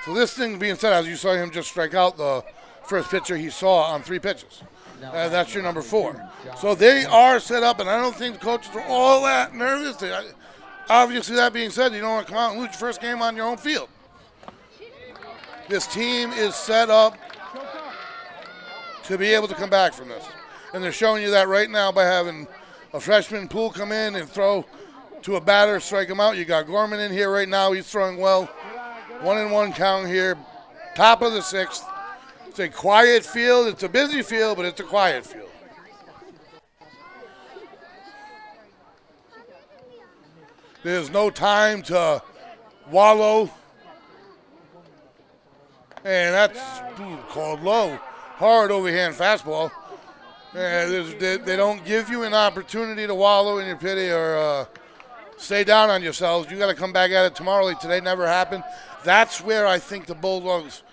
So this thing being said, as you saw him just strike out the first pitcher he saw on 3 pitches. That's your number 4. So they are set up, and I don't think the coaches are all that nervous. Obviously, that being said, you don't want to come out and lose your first game on your own field. This team is set up to be able to come back from this. And they're showing you that right now by having a freshman Poole come in and throw to a batter, strike him out. You got Gorman in here right now. He's throwing well. 1-1 count here. Top of the 6th. It's a quiet field. It's a busy field, but it's a quiet field. There's no time to wallow. And that's called low. Hard overhand fastball. They don't give you an opportunity to wallow in your pity or stay down on yourselves. You got to come back at it tomorrow. Like today never happened. That's where I think the Bulldogs'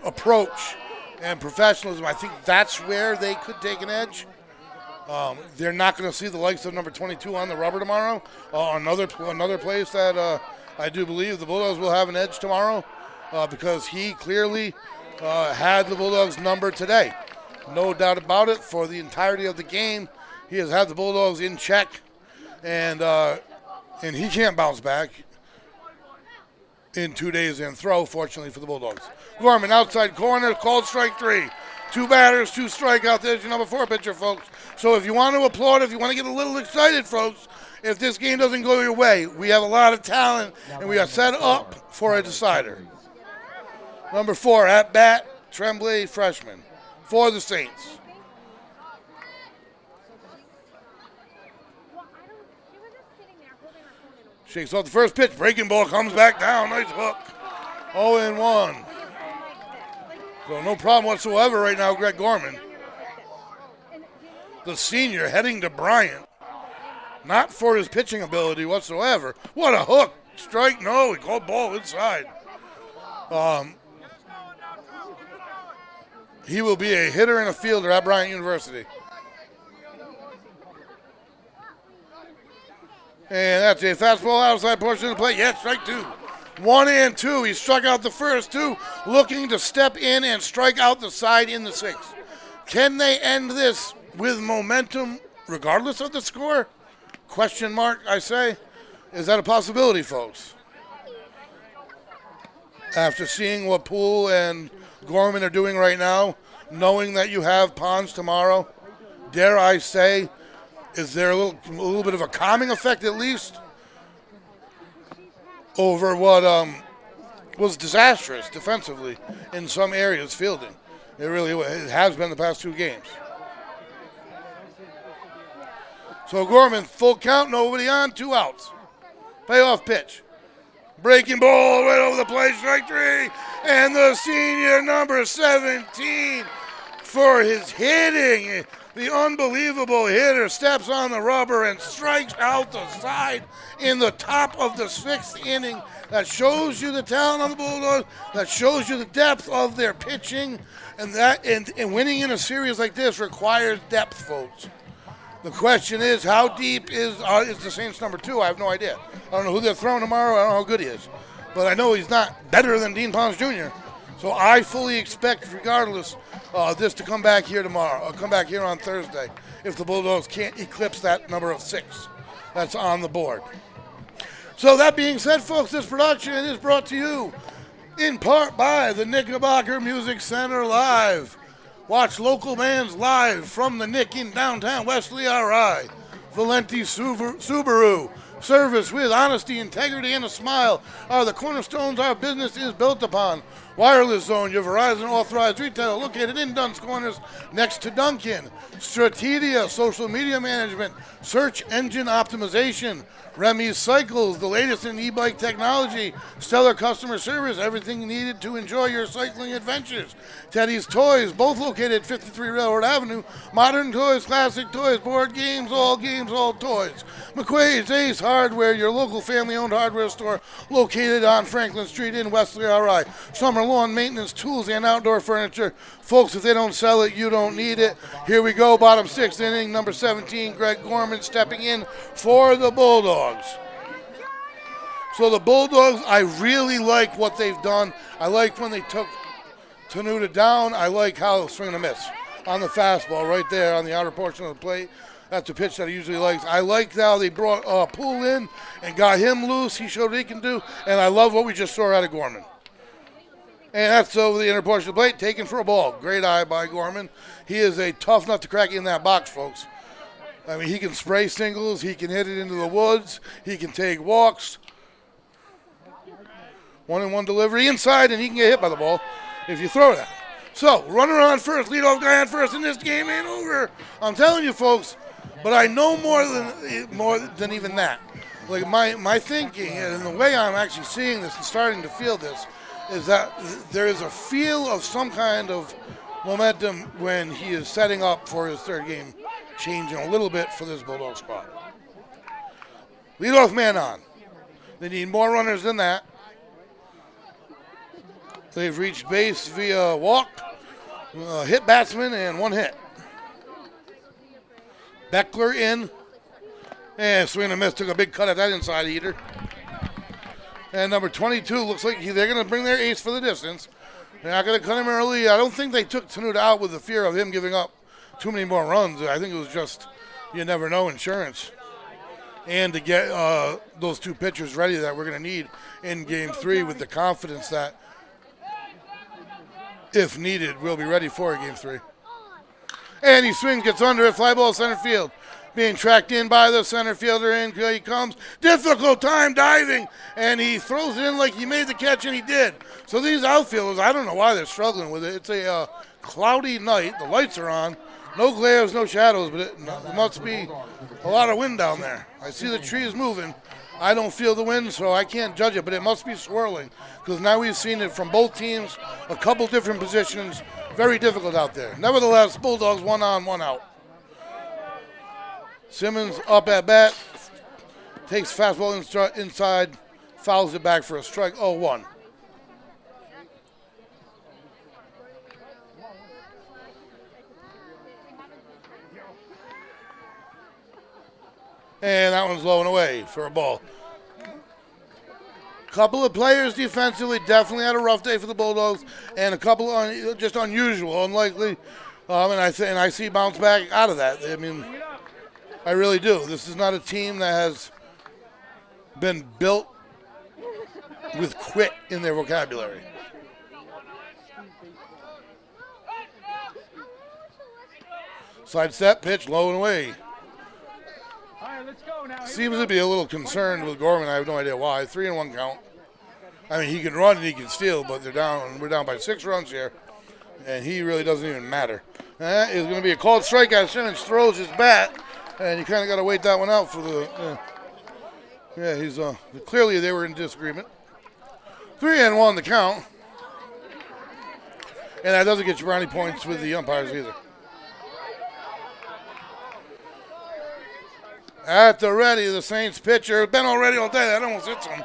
approach and professionalism, I think that's where they could take an edge. They're not going to see the likes of number 22 on the rubber tomorrow. Another place that I do believe the Bulldogs will have an edge tomorrow because he clearly had the Bulldogs number today. No doubt about it. For the entirety of the game, he has had the Bulldogs in check, and he can't bounce back in 2 days and throw, fortunately for the Bulldogs. Gorman, outside corner, called strike 3. 2 batters, 2 strikeouts. There's your number 4 pitcher, folks. So if you want to applaud, if you want to get a little excited, folks, if this game doesn't go your way, we have a lot of talent, and we are set up for a decider. Number 4, at bat, Tremblay, freshman, for the Saints. Shakes off the first pitch. Breaking ball comes back down. Nice hook. 0-1. So no problem whatsoever right now, Greg Gorman. The senior heading to Bryant. Not for his pitching ability whatsoever. What a hook. Strike, no. He called ball inside. He will be a hitter and a fielder at Bryant University. And that's a fastball outside portion of the plate. Yes, strike 2. 1-2. He struck out the first 2, looking to step in and strike out the side in the 6th. Can they end this with momentum regardless of the score? Question mark, I say. Is that a possibility, folks? After seeing what Poole and Gorman are doing right now, knowing that you have Pons tomorrow, dare I say, is there a little bit of a calming effect at least over what was disastrous defensively in some areas fielding? It has been the past 2 games. So Gorman, full count, nobody on, 2 outs. Payoff pitch. Breaking ball right over the plate, strike 3. And the senior number 17 for his hitting. The unbelievable hitter steps on the rubber and strikes out the side in the top of the 6th inning. That shows you the talent of the Bulldogs. That shows you the depth of their pitching. And winning in a series like this requires depth, folks. The question is, how deep is the Saints number 2? I have no idea. I don't know who they're throwing tomorrow. I don't know how good he is. But I know he's not better than Dean Pons Jr. So I fully expect, regardless, this to come back here tomorrow. Come back here on Thursday if the Bulldogs can't eclipse that number of 6 that's on the board. So that being said, folks, this production is brought to you in part by the Knickerbocker Music Center Live. Watch local bands live from the Nick in downtown Westerly, RI. Valenti Subaru. Service with honesty, integrity, and a smile are the cornerstones our business is built upon. Wireless Zone, your Verizon authorized retailer located in Dunn's Corners next to Dunkin'. Strategia, social media management, search engine optimization. Remy's Cycles, the latest in e-bike technology. Stellar customer service, everything needed to enjoy your cycling adventures. Teddy's Toys, both located at 53 Railroad Avenue. Modern toys, classic toys, board games, all toys. McQuaid's Ace Hardware, your local family-owned hardware store located on Franklin Street in Westerly, RI. Summer lawn maintenance, tools, and outdoor furniture. Folks, if they don't sell it, you don't need it. Here we go, bottom 6th inning, number 17, Greg Gorman stepping in for the Bulldogs. So the Bulldogs, I really like what they've done. I like when they took Tenuta down. I like how swing and a miss on the fastball right there on the outer portion of the plate. That's a pitch that he usually likes. I like how they brought Poole in and got him loose. He showed what he can do, and I love what we just saw out of Gorman. And that's over the inner portion of the plate, taken for a ball. Great eye by Gorman. He is a tough nut to crack in that box, folks. I mean, he can spray singles. He can hit it into the woods. He can take walks. 1-1 delivery inside, and he can get hit by the ball if you throw it at him. So, runner on first, leadoff guy on first, and this game ain't over. I'm telling you, folks, but I know more than even that. Like, my thinking, and the way I'm actually seeing this and starting to feel this, is that there is a feel of some kind of momentum when he is setting up for his third game, changing a little bit for this Bulldog squad. Leadoff man on. They need more runners than that. They've reached base via walk, hit batsman, and 1 hit. Beckler in. And swing and a miss. Took a big cut at that inside heater. And number 22 looks like they're going to bring their ace for the distance. They're not going to cut him early. I don't think they took Tenuta out with the fear of him giving up too many more runs. I think it was just, you never know, insurance. And to get those 2 pitchers ready that we're going to need in Game 3 with the confidence that, if needed, we'll be ready for Game 3. And he swings, gets under it, fly ball center field. Being tracked in by the center fielder, in he comes. Difficult time diving, and he throws it in like he made the catch, and he did. So these outfielders, I don't know why they're struggling with it. It's a cloudy night. The lights are on. No glares, no shadows, but it must be a lot of wind down there. I see the trees moving. I don't feel the wind, so I can't judge it, but it must be swirling because now we've seen it from both teams, a couple different positions. Very difficult out there. Nevertheless, Bulldogs 1 on, 1 out. Simmons up at bat, takes fastball inside, fouls it back for a strike, 0-1. And that one's low and away for a ball. Couple of players defensively definitely had a rough day for the Bulldogs, and a couple just unusual, unlikely. And I see bounce back out of that. I mean, I really do. This is not a team that has been built with quit in their vocabulary. Side step, pitch, low and away. All right, let's go now. Seems to be a little concerned with Gorman. I have no idea why. 3-1 count. I mean, he can run and he can steal, but they're down. We're down by 6 runs here, and he really doesn't even matter. That is going to be a called strikeout. Simmons throws his bat, and you kind of got to wait that one out for the. He's clearly they were in disagreement. 3-1 the count, and that doesn't get you brownie points with the umpires either. At the ready, the Saints pitcher. Been already all day. That almost hits him.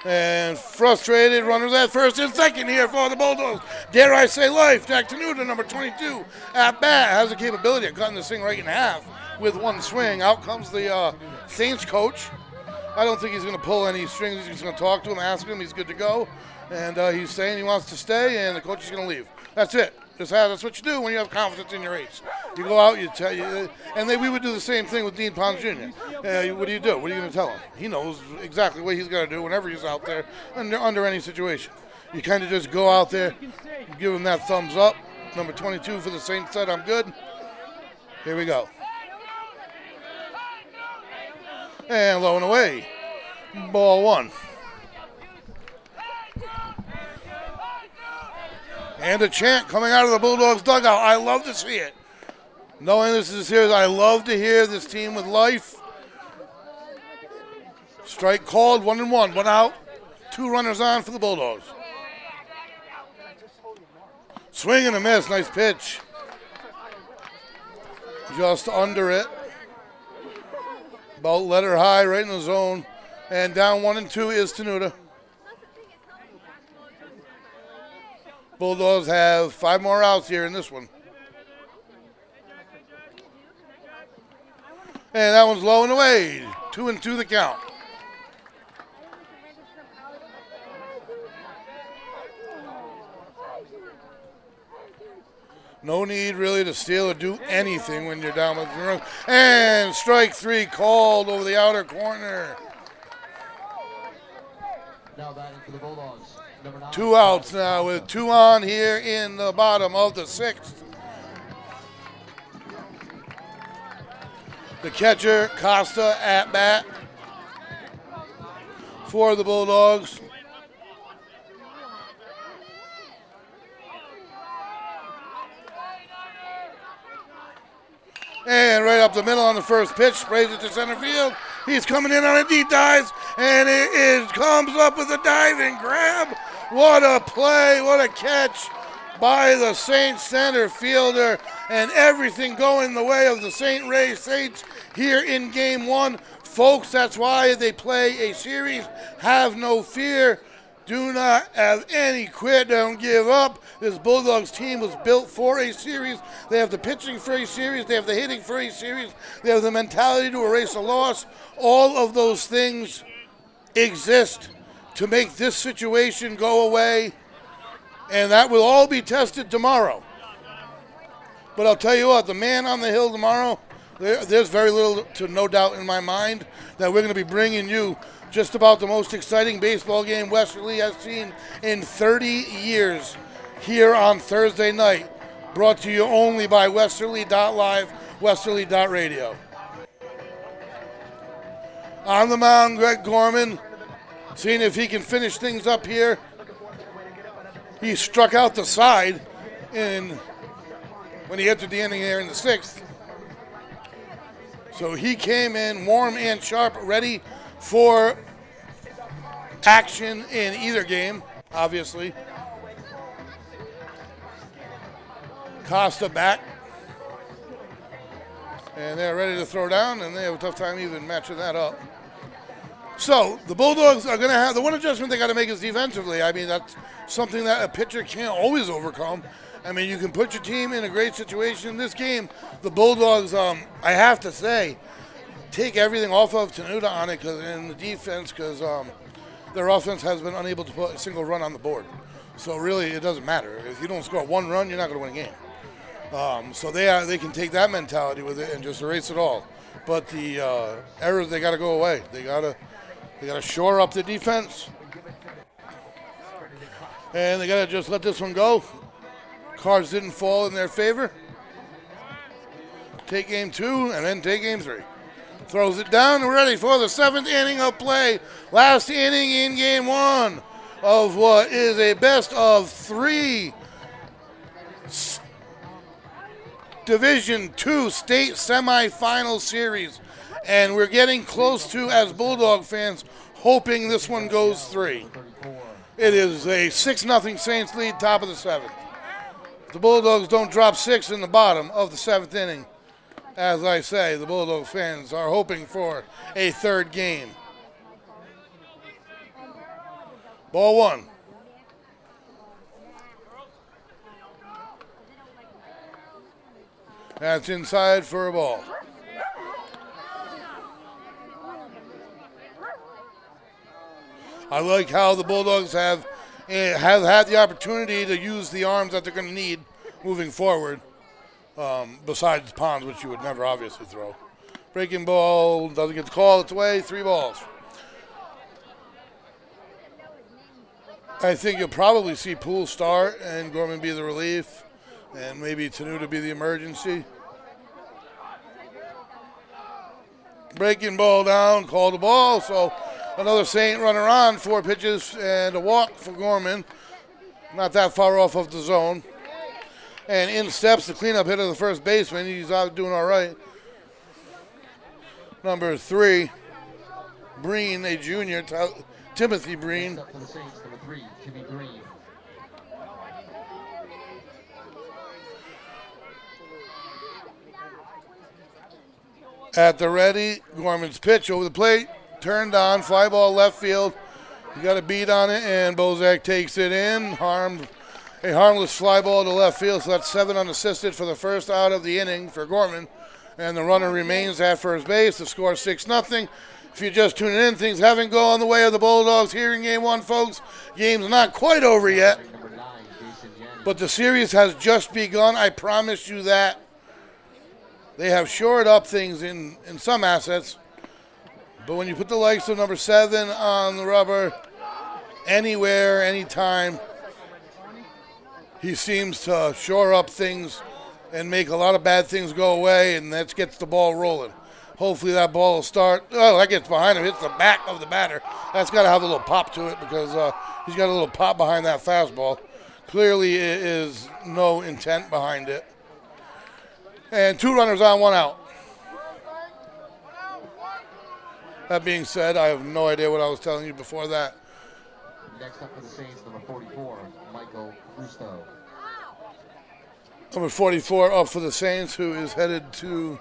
And frustrated runners at first and second here for the Bulldogs. Dare I say life. Jack Tenuta, number 22, at bat, has the capability of cutting this thing right in half with one swing. Out comes the Saints coach. I don't think he's going to pull any strings. He's going to talk to him, ask him. He's good to go. And he's saying he wants to stay, and the coach is going to leave. That's it. That's what you do when you have confidence in your ace. You go out, you tell you, and we would do the same thing with Dean Pons Jr. What do you do? What are you going to tell him? He knows exactly what he's got to do whenever he's out there under any situation. You kind of just go out there, give him that thumbs up. Number 22 for the Saints said, I'm good. Here we go. And low and away. Ball one. And a chant coming out of the Bulldogs dugout. I love to see it. Knowing this is a series, I love to hear this team with life. Strike called, 1-1, 1 out. 2 runners on for the Bulldogs. Swing and a miss, nice pitch. Just under it. About letter high, right in the zone. And down 1-2 is Tenuta. Bulldogs have 5 more outs here in this one. And that one's low and away. 2-2 the count. No need really to steal or do anything when you're down with the run. And strike 3 called over the outer corner. Now batting for the Bulldogs. 2 outs now with 2 on here in the bottom of the 6th. The catcher, Costa, at bat for the Bulldogs. And right up the middle on the first pitch, sprays it to center field. He's coming in on a deep dive, and it comes up with a diving grab. What a play, what a catch by the Saints center fielder, and everything going the way of the St. Ray Saints here in Game 1. Folks, that's why they play a series. Have no fear. Do not have any quit. Don't give up. This Bulldogs team was built for a series. They have the pitching for a series. They have the hitting for a series. They have the mentality to erase a loss. All of those things exist to make this situation go away, and that will all be tested tomorrow. But I'll tell you what, the man on the hill tomorrow, there's very little to no doubt in my mind that we're going to be bringing you just about the most exciting baseball game Westerly has seen in 30 years here on Thursday night, brought to you only by Westerly.live, Westerly.radio. On the mound, Greg Gorman, seeing if he can finish things up here. He struck out the side when he entered the inning there in the 6th. So he came in warm and sharp, ready for action in either game, obviously. Costa back. And they're ready to throw down, and they have a tough time even matching that up. So the Bulldogs are going to have, the one adjustment they got to make is defensively. I mean, that's something that a pitcher can't always overcome. I mean, you can put your team in a great situation. In this game, the Bulldogs, I have to say, take everything off of Tenuta on it in the defense because their offense has been unable to put a single run on the board. So really, it doesn't matter. If you don't score 1 run, you're not going to win a game. So they can take that mentality with it and just erase it all. But the errors, they got to go away. They got to shore up the defense. And they got to just let this one go. Cards didn't fall in their favor. Take game 2 and then take game 3. Throws it down and we're ready for the 7th inning of play. Last inning in game 1 of what is a best of 3 Division II state semifinal series. And we're getting close to, as Bulldog fans, hoping this one goes 3. It is a 6-0 Saints lead, top of the 7th. The Bulldogs don't drop 6 in the bottom of the 7th inning. As I say, the Bulldogs fans are hoping for a third game. Ball one. That's inside for a ball. I like how the Bulldogs have had the opportunity to use the arms that they're going to need moving forward, besides Ponds, which you would never obviously throw. Breaking ball, doesn't get the call, it's away, 3 balls. I think you'll probably see Poole start and Gorman be the relief, and maybe Tenuta be the emergency. Breaking ball down, call the ball, so another Saint runner on, 4 pitches and a walk for Gorman. Not that far off of the zone. And in steps the cleanup hitter, the first baseman. He's out doing all right. Number 3, Breen, a junior, Timothy Breen. Next up for the Saints, number 3, Timmy Green. At the ready, Gorman's pitch over the plate, turned on, fly ball left field. You got a beat on it, and Bozak takes it in. A harmless fly ball to left field, so that's 7 unassisted for the first out of the inning for Gorman. And the runner remains at first base. The score 6-0. If you're just tuning in, things haven't gone the way of the Bulldogs here in Game 1, folks. Game's not quite over yet, Number 9, Jason Yanni. but the series has just begun. I promise you that. They have shored up things in some assets, but when you put the likes of number 7 on the rubber, anywhere, anytime, he seems to shore up things and make a lot of bad things go away, and that gets the ball rolling. Hopefully that ball will start. Oh, that gets behind him, hits the back of the batter. That's got to have a little pop to it because he's got a little pop behind that fastball. Clearly it is no intent behind it. And 2 runners on, 1 out. That being said, I have no idea what I was telling you before that. Next up for the Saints, number 44, Michael Rusto. Number 44 up for the Saints, who is headed to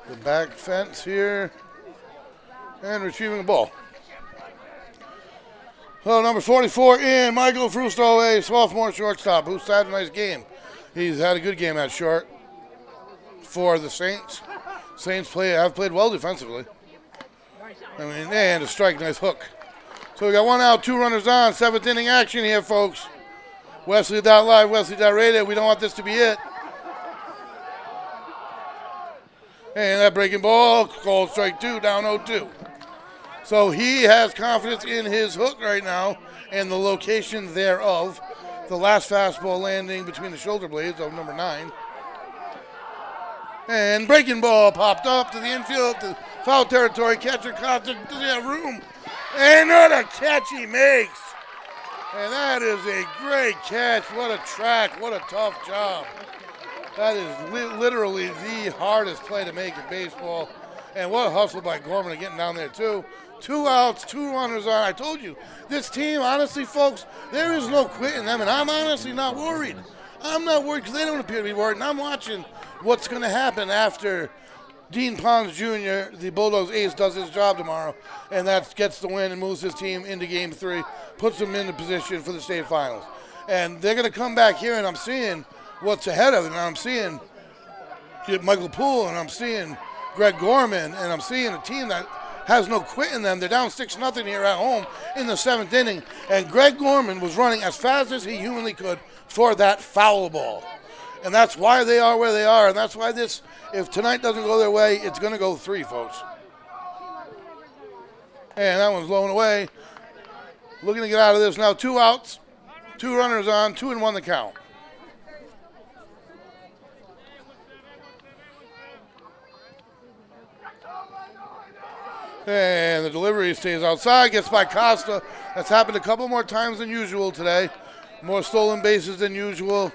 the back fence here and retrieving the ball. So number 44 in, Michael Frusto, a sophomore shortstop who's had a nice game. He's had a good game at short for the Saints. Saints have played well defensively. I mean, and a strike, nice hook. So we got 1 out, 2 runners on, 7th inning action here, folks. Westerly.live, Westerly.radio. We don't want this to be it. And that breaking ball, called strike 2, down 0-2. So he has confidence in his hook right now and the location thereof. The last fastball landing between the shoulder blades of number 9. And breaking ball popped up to the infield, to foul territory. Catcher caught the room. And what a catch he makes. And that is a great catch. What a track. What a tough job. That is literally the hardest play to make in baseball. And what a hustle by Gorman getting down there, too. 2 outs, 2 runners on. I told you, this team, honestly, folks, there is no quitting them. And I'm honestly not worried. I'm not worried because they don't appear to be worried. And I'm watching what's going to happen after Dean Pons Jr., the Bulldogs ace, does his job tomorrow, and that gets the win and moves his team into Game 3, puts them in the position for the state finals. And they're going to come back here, and I'm seeing what's ahead of them. And I'm seeing Michael Poole, and I'm seeing Greg Gorman, and I'm seeing a team that has no quit in them. They're down 6-0 here at home in the 7th inning, and Greg Gorman was running as fast as he humanly could for that foul ball. And that's why they are where they are, and that's why this, if tonight doesn't go their way, it's going to go 3, folks. And that one's blown away. Looking to get out of this now. 2 outs, 2 runners on, 2-1 the count. And the delivery stays outside, gets by Costa. That's happened a couple more times than usual today. More stolen bases than usual.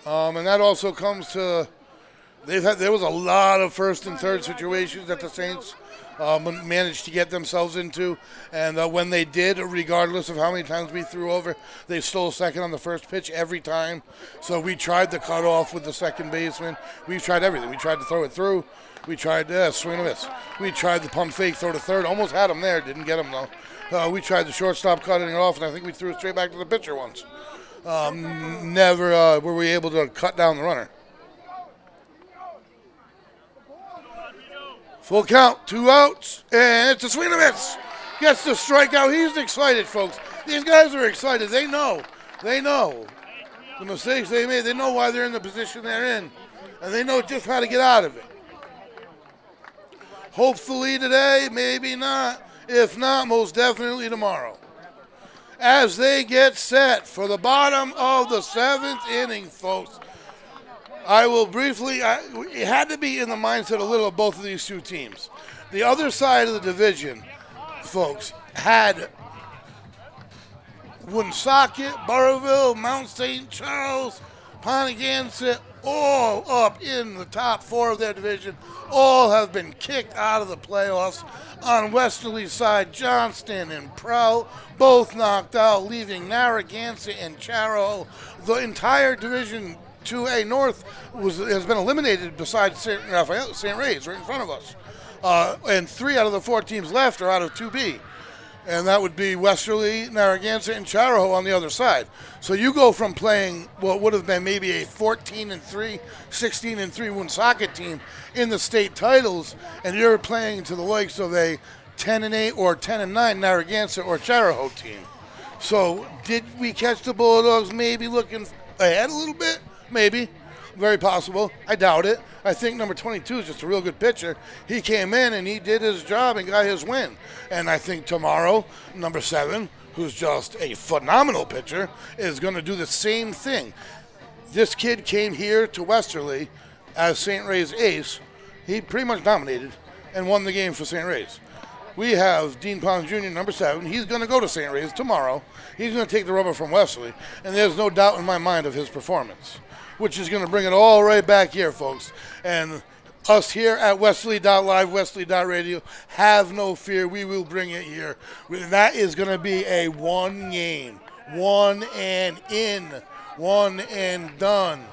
And that also comes to, there was a lot of first and third situations that the Saints managed to get themselves into. And when they did, regardless of how many times we threw over, they stole second on the first pitch every time. So we tried to cut off with the second baseman. We've tried everything. We tried to throw it through. We tried to swing and miss. We tried the pump fake, throw to third. Almost had him there. Didn't get him, though. We tried the shortstop cutting it off, and I think we threw it straight back to the pitcher once. Never were we able to cut down the runner. Full count, 2 outs, and it's a swing and a miss. Gets the strikeout. He's excited, folks. These guys are excited. They know the mistakes they made. They know why they're in the position they're in, and they know just how to get out of it. Hopefully today, maybe not. If not, most definitely tomorrow. As they get set for the bottom of the 7th inning, folks. I will briefly, it had to be in the mindset a little of both of these two teams. The other side of the division, folks, had Woonsocket, Burrillville, Mount St. Charles, Pontiac, all up in the top 4 of their division. All have been kicked out of the playoffs. On Westerly's side, Johnston and Prout both knocked out, leaving Narragansett and Charo. The entire Division 2A North has been eliminated besides St. Raphael, St. Ray's right in front of us. And 3 out of the 4 teams left are out of 2B. And that would be Westerly, Narragansett, and Charahoe on the other side. So you go from playing what would have been maybe a 14-3, 16-3 Woonsocket team in the state titles, and you're playing to the likes of a 10-8 or 10-9 Narragansett or Charahoe team. So did we catch the Bulldogs maybe looking ahead a little bit? Maybe. Very possible. I doubt it. I think number 22 is just a real good pitcher. He came in and he did his job and got his win. And I think tomorrow, number 7, who's just a phenomenal pitcher, is going to do the same thing. This kid came here to Westerly as St. Ray's ace. He pretty much dominated and won the game for St. Ray's. We have Dean Pons Jr., number 7. He's going to go to St. Ray's tomorrow. He's going to take the rubber from Westerly. And there's no doubt in my mind of his performance, which is going to bring it all right back here, folks. And us here at Westerly.live, Westerly.radio, have no fear. We will bring it here. That is going to be a one game, one and in, one and done.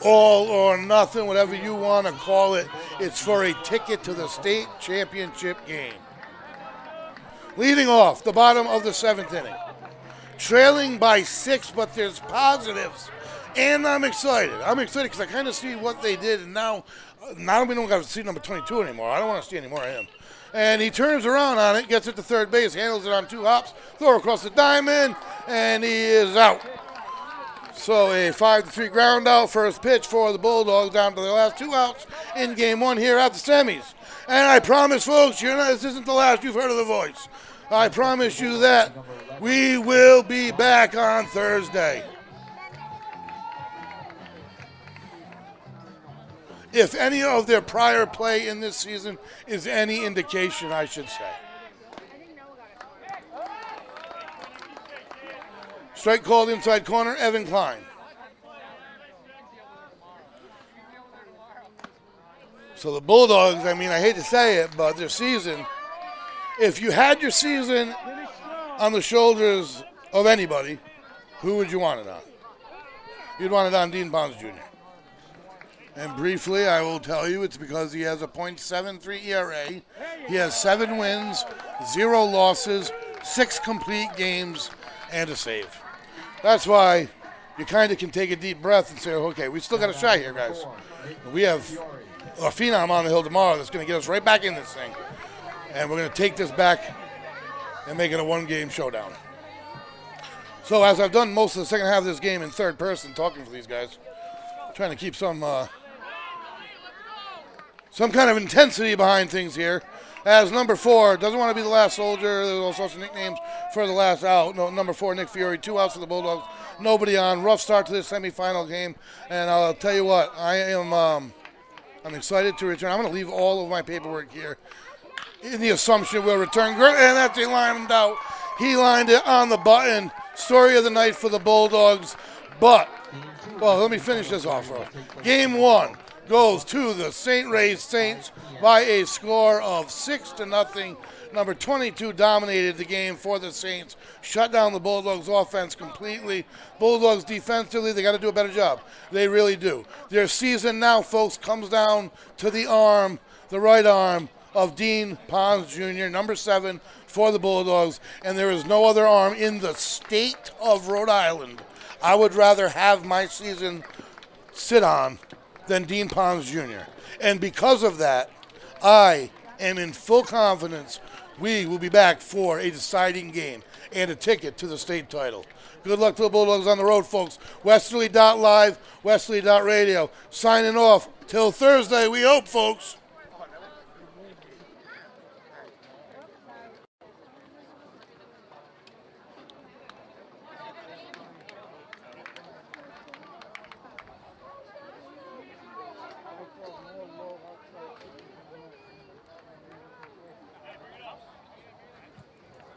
All or nothing, whatever you want to call it. It's for a ticket to the state championship game. Leading off the bottom of the 7th inning. Trailing by 6, but there's positives. And I'm excited. I'm excited because I kind of see what they did, and now we don't got to see number 22 anymore. I don't want to see any more of him. And he turns around on it, gets it to third base, handles it on 2 hops, throw across the diamond, and he is out. So a 5-3 ground out, first pitch for the Bulldogs down to the last 2 outs in game 1 here at the semis. And I promise, folks, this isn't the last you've heard of the voice. I promise you that we will be back on Thursday. If any of their prior play in this season is any indication, I should say. Strike called inside corner, Evan Klein. So the Bulldogs, I hate to say it, but their season, if you had your season on the shoulders of anybody, who would you want it on? You'd want it on Dean Pons Jr. And briefly, I will tell you it's because he has a .73 ERA. He has 7 wins, 0 losses, 6 complete games, and a save. That's why you kind of can take a deep breath and say, okay, we still got a shot here, guys. We have a phenom on the hill tomorrow that's going to get us right back in this thing. And we're going to take this back and make it a 1-game showdown. So as I've done most of the second half of this game in third person, talking for these guys, trying to keep some kind of intensity behind things here. As number 4, doesn't want to be the last soldier. There's all sorts of nicknames for the last out. No, number 4, Nick Fiore, 2 outs for the Bulldogs. Nobody on. Rough start to this semifinal game. And I'll tell you what, I'm excited to return. I'm going to leave all of my paperwork here in the assumption we'll return. And that's he lined out. He lined it on the button. Story of the night for the Bulldogs. But, well, let me finish this off, bro. Game 1. goes to the St. Ray Saints by a score of 6-0. Number 22 dominated the game for the Saints, shut down the Bulldogs offense completely. Bulldogs defensively, they got to do a better job. They really do. Their season now, folks, comes down to the arm, the right arm of Dean Pons Jr., number 7 for the Bulldogs, and there is no other arm in the state of Rhode Island I would rather have my season sit on than Dean Pons Jr. And because of that, I am in full confidence we will be back for a deciding game and a ticket to the state title. Good luck to the Bulldogs on the road, folks. Westerly.live, Westerly.radio. Signing off till Thursday, we hope, folks.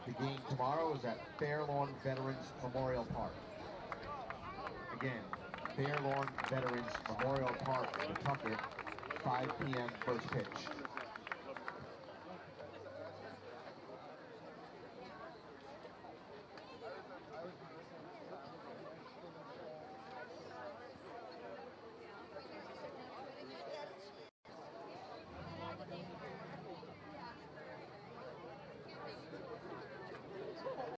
The game tomorrow is at Fairlawn Veterans Memorial Park. Again, Fairlawn Veterans Memorial Park, Pawtucket, 5 p.m. first pitch.